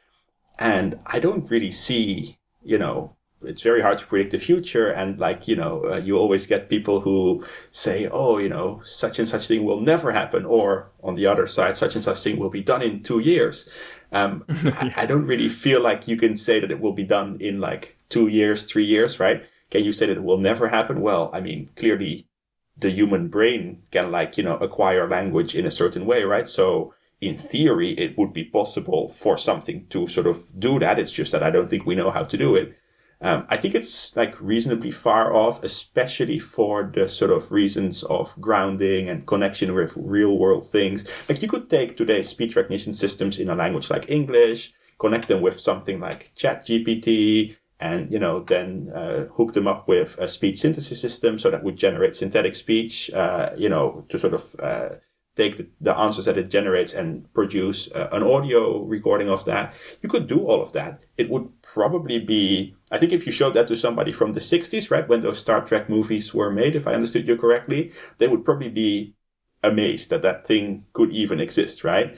And I don't really see, it's very hard to predict the future. And like, you always get people who say, oh, such and such thing will never happen. Or on the other side, such and such thing will be done in 2 years. I don't really feel like you can say that it will be done in like 2 years, 3 years, right? Can you say that it will never happen? Well, I mean, clearly the human brain can acquire language in a certain way, right? So in theory, it would be possible for something to sort of do that. It's just that I don't think we know how to do it. I think it's like reasonably far off, especially for the sort of reasons of grounding and connection with real world things. Like you could take today's speech recognition systems in a language like English, connect them with something like ChatGPT, and then hook them up with a speech synthesis system so that would generate synthetic speech, to sort of take the answers that it generates and produce an audio recording of that. You could do all of that. It would probably be, I think if you showed that to somebody from the 60s, right, when those Star Trek movies were made, if I understood you correctly, they would probably be amazed that that thing could even exist, right?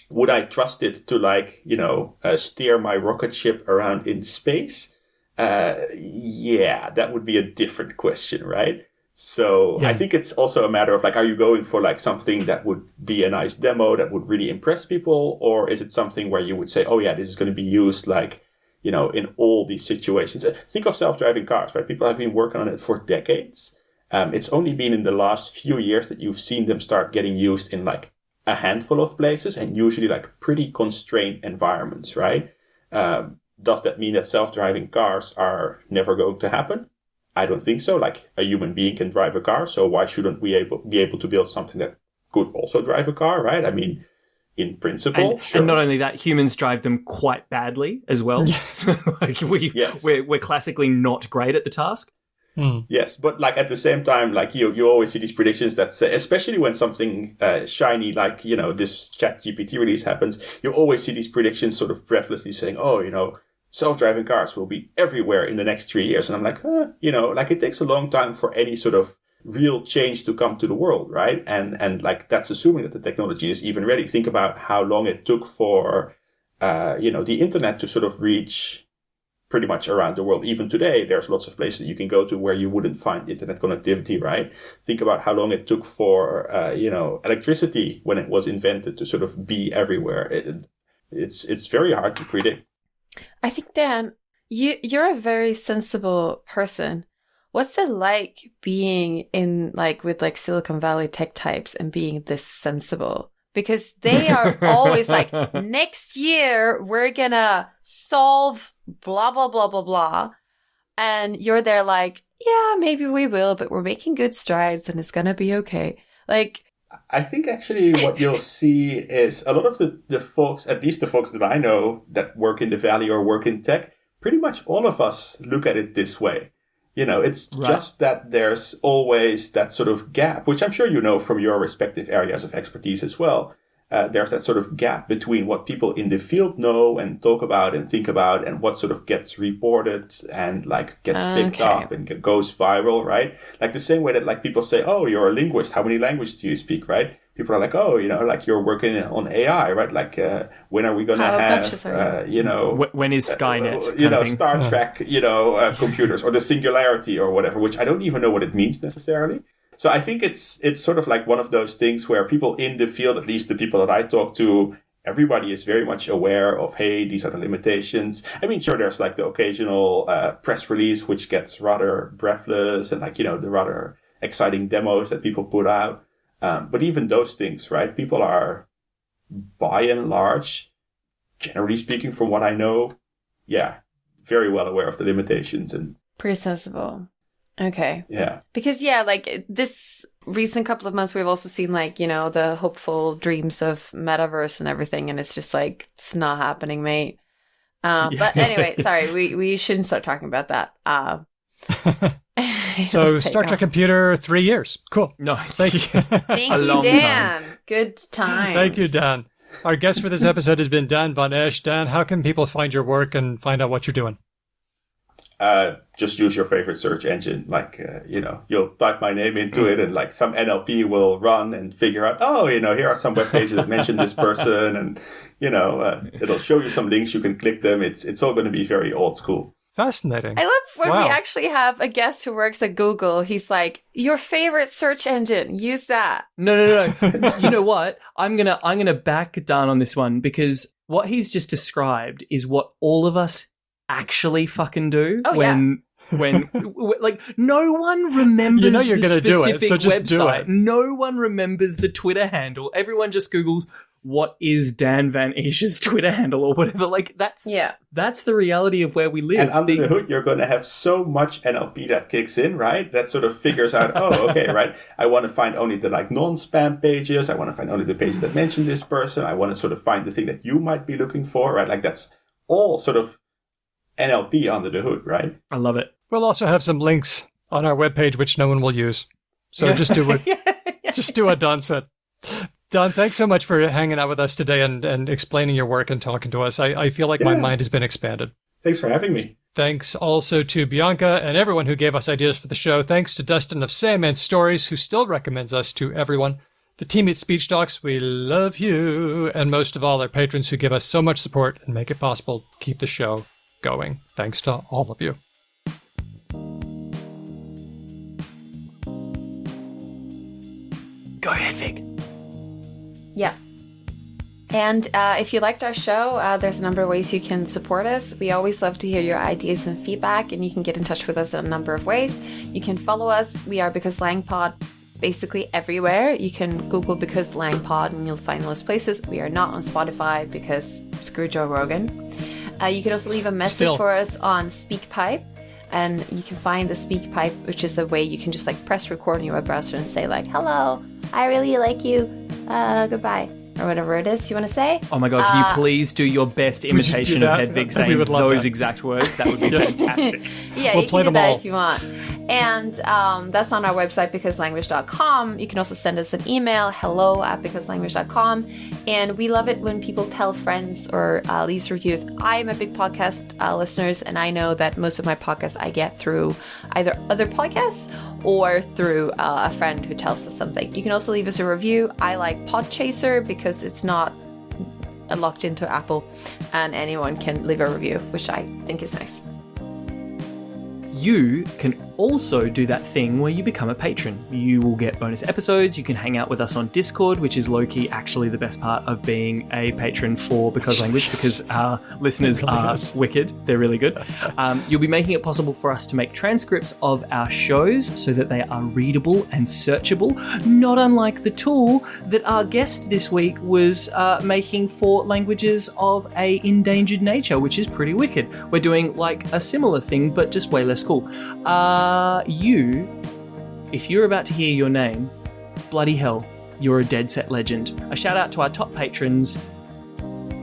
Would I trust it to steer my rocket ship around in space? Yeah, that would be a different question, right? So yeah. I think it's also a matter of are you going for something that would be a nice demo that would really impress people? Or is it something where you would say, oh yeah, this is going to be used in all these situations? Think of self-driving cars, right? People have been working on it for decades. It's only been in the last few years that you've seen them start getting used in a handful of places and usually pretty constrained environments, right? Does that mean that self-driving cars are never going to happen? I don't think so. A human being can drive a car, so why shouldn't we be able to build something that could also drive a car, right? I mean, in principle, sure. And not only that, humans drive them quite badly as well. Yes. We're classically not great at the task. Yes, but at the same time, you always see these predictions that say, especially when something shiny this ChatGPT release happens, you always see these predictions sort of breathlessly saying, oh, self-driving cars will be everywhere in the next 3 years. And I'm like, it takes a long time for any sort of real change to come to the world, right? And that's assuming that the technology is even ready. Think about how long it took for, the internet to sort of reach pretty much around the world. Even today, there's lots of places you can go to where you wouldn't find internet connectivity, right? Think about how long it took for, electricity when it was invented to sort of be everywhere. It's very hard to predict. I think, Dan, you're a very sensible person. What's it like being in with Silicon Valley tech types and being this sensible? Because they are always next year we're gonna solve blah blah blah blah blah, and you're there yeah, maybe we will, but we're making good strides and it's gonna be okay. I think actually what you'll see is a lot of the folks, at least the folks that I know that work in the Valley or work in tech, pretty much all of us look at it this way. It's right. Just that there's always that sort of gap, which I'm sure you know from your respective areas of expertise as well. there's that sort of gap between what people in the field know and talk about and think about and what sort of gets reported and like gets picked up and goes viral, right? Like the same way that like people say, oh, you're a linguist, how many languages do you speak, right? People are like, oh, like you're working on AI, right? Like, when are we going to have, when is Skynet? Star Trek, computers or the singularity or whatever, which I don't even know what it means necessarily. So I think it's sort of like one of those things where people in the field, at least the people that I talk to, everybody is very much aware of, hey, these are the limitations. I mean, sure, there's like the occasional press release, which gets rather breathless and like, the rather exciting demos that people put out. But even those things, right? People are, by and large, generally speaking, from what I know, very well aware of the limitations and pretty sensible. Okay. Yeah. Because, like this recent couple of months, we've also seen like, the hopeful dreams of metaverse and everything. And it's just like, it's not happening, mate. But anyway, sorry, we shouldn't start talking about that. So Star Trek Computer, 3 years. Cool. No, thank you. Thank you, Dan. Good time. Thank you, Dan. Our guest for this episode has been Daan van Esch. Dan, how can people find your work and find out what you're doing? Just use your favorite search engine. Like, you'll type my name into it and like some NLP will run and figure out, here are some web pages that mention this person and, it'll show you some links. You can click them. It's all going to be very old school. Fascinating. I love when we actually have a guest who works at Google. He's like, your favorite search engine, use that. No. You know what? I'm gonna back down on this one because what he's just described is what all of us actually fucking do when like no one remembers you're going to do it, so just do it. No one remembers the Twitter handle. Everyone just Googles what is Dan van Esch's Twitter handle or whatever. Like that's the reality of where we live. And under the hood, you're going to have so much NLP that kicks in, right? That sort of figures out, right? I want to find only the like non-spam pages. I want to find only the pages that mention this person. I want to sort of find the thing that you might be looking for, right? Like that's all sort of NLP under the hood, right? I love it. We'll also have some links on our webpage, which no one will use. So just do what Daan said. Daan, thanks so much for hanging out with us today and explaining your work and talking to us. I feel like my mind has been expanded. Thanks for having me. Thanks also to Bianca and everyone who gave us ideas for the show. Thanks to Dustin of Sandman Stories, who still recommends us to everyone. The team at Speech Docs, we love you. And most of all, our patrons who give us so much support and make it possible to keep the show going. Thanks to all of you. Go ahead, Vic. Yeah. And if you liked our show, there's a number of ways you can support us. We always love to hear your ideas and feedback, and you can get in touch with us in a number of ways. You can follow us. We are Because Lang Pod basically everywhere. You can Google Because Lang Pod and you'll find those places. We are not on Spotify because screw Joe Rogan. You can also leave a message for us on SpeakPipe. And you can find the SpeakPipe, which is a way you can just like press record in your web browser and say like, hello, I really like you, goodbye, or whatever it is you want to say. Oh my God, can you please do your best imitation of Hedvig saying those exact words? That would be fantastic. Yeah, we'll you play can do them that all. if you want. And that's on our website, becauselanguage.com. You can also send us an email, hello@becauselanguage.com. And we love it when people tell friends or leave reviews. I'm a big podcast listeners, and I know that most of my podcasts I get through either other podcasts or through a friend who tells us something. You can also leave us a review. I like Podchaser because it's not locked into Apple, and anyone can leave a review, which I think is nice. You can also do that thing where you become a patron. You will get bonus episodes. You can hang out with us on Discord, which is low-key actually the best part of being a patron for Because Language, because our listeners are wicked. They're really good. You'll be making it possible for us to make transcripts of our shows so that they are readable and searchable, not unlike the tool that our guest this week was making for languages of a endangered nature, which is pretty wicked. We're doing like a similar thing, but just way less cool. If you're about to hear your name, bloody hell, you're a dead set legend. A shout out to our top patrons,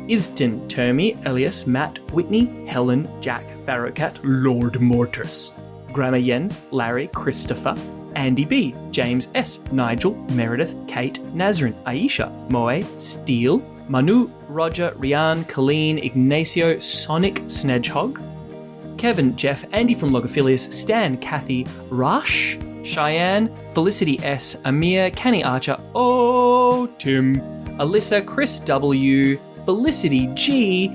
Istin Termy, Elias, Matt, Whitney, Helen, Jack, Pharaohcat, Lord Mortis, Grammar Yen, Larry, Christopher, Andy B, James S, Nigel, Meredith, Kate, Nazrin, Aisha, Moe, Steele, Manu, Roger, Rian, Colleen, Ignacio, Sonic, Snedgehog, Kevin, Jeff, Andy from Logophilius, Stan, Kathy, Rash, Cheyenne, Felicity S, Amir, Canny Archer, Tim, Alyssa, Chris W, Felicity G.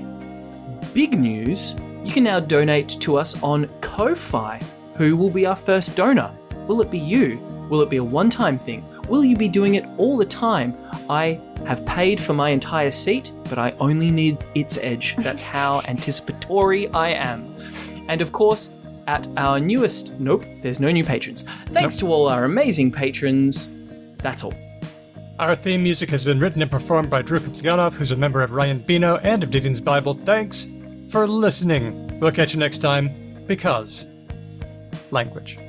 Big news, you can now donate to us on Ko-Fi. Who will be our first donor? Will it be you? Will it be a one-time thing? Will you be doing it all the time? I have paid for my entire seat, but I only need its edge. That's how anticipatory I am. And of course, at our newest... Nope, there's no new patrons. Thanks to all our amazing patrons. That's all. Our theme music has been written and performed by Drew Kaplyanov, who's a member of Ryan Bino and of Didian's Bible. Thanks for listening. We'll catch you next time, because language.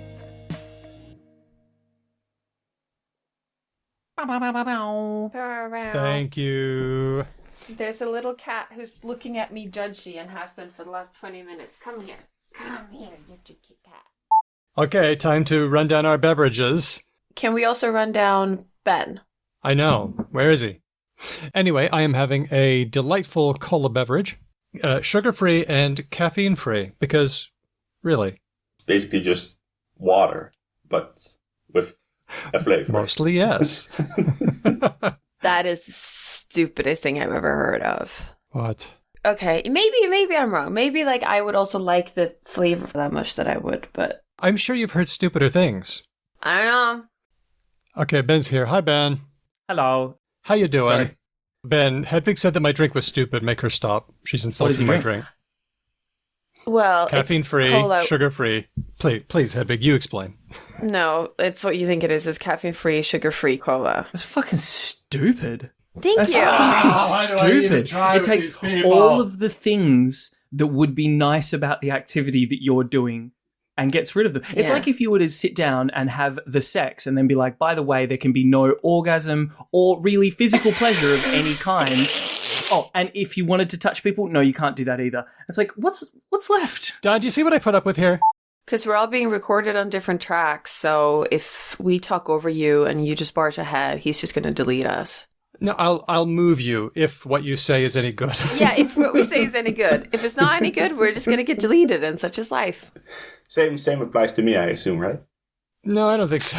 Thank you. There's a little cat who's looking at me judgy and has been for the last 20 minutes. Come here. Come here, you cheeky cat. Okay, time to run down our beverages. Can we also run down Ben? I know. Where is he? Anyway, I am having a delightful cola beverage, sugar-free and caffeine-free, because, really... Basically just water, but with a flavor. Mostly yes. That is the stupidest thing I've ever heard of. What? Okay, maybe I'm wrong. Maybe, like, I would also like the flavor that much that I would, but... I'm sure you've heard stupider things. I don't know. Okay, Ben's here. Hi, Ben. Hello. How you doing? Sorry. Ben, Hedwig said that my drink was stupid. Make her stop. She's insulting my drink. Well, caffeine-free, sugar-free. Please, Hedwig, you explain. No, it's what you think it is caffeine-free, sugar-free cola. That's fucking stupid. Thank That's you. fucking stupid. It takes all of the things that would be nice about the activity that you're doing and gets rid of them. It's like if you were to sit down and have the sex and then be like, by the way, there can be no orgasm or really physical pleasure of any kind. Oh, and if you wanted to touch people, no, you can't do that either. It's like, what's left? Dad, do you see what I put up with here? Because we're all being recorded on different tracks, so if we talk over you and you just barge ahead, he's just going to delete us. No, I'll move you if what you say is any good. Yeah, if what we say is any good. If it's not any good, we're just going to get deleted, and such is life. Same applies to me, I assume, right? No, I don't think so.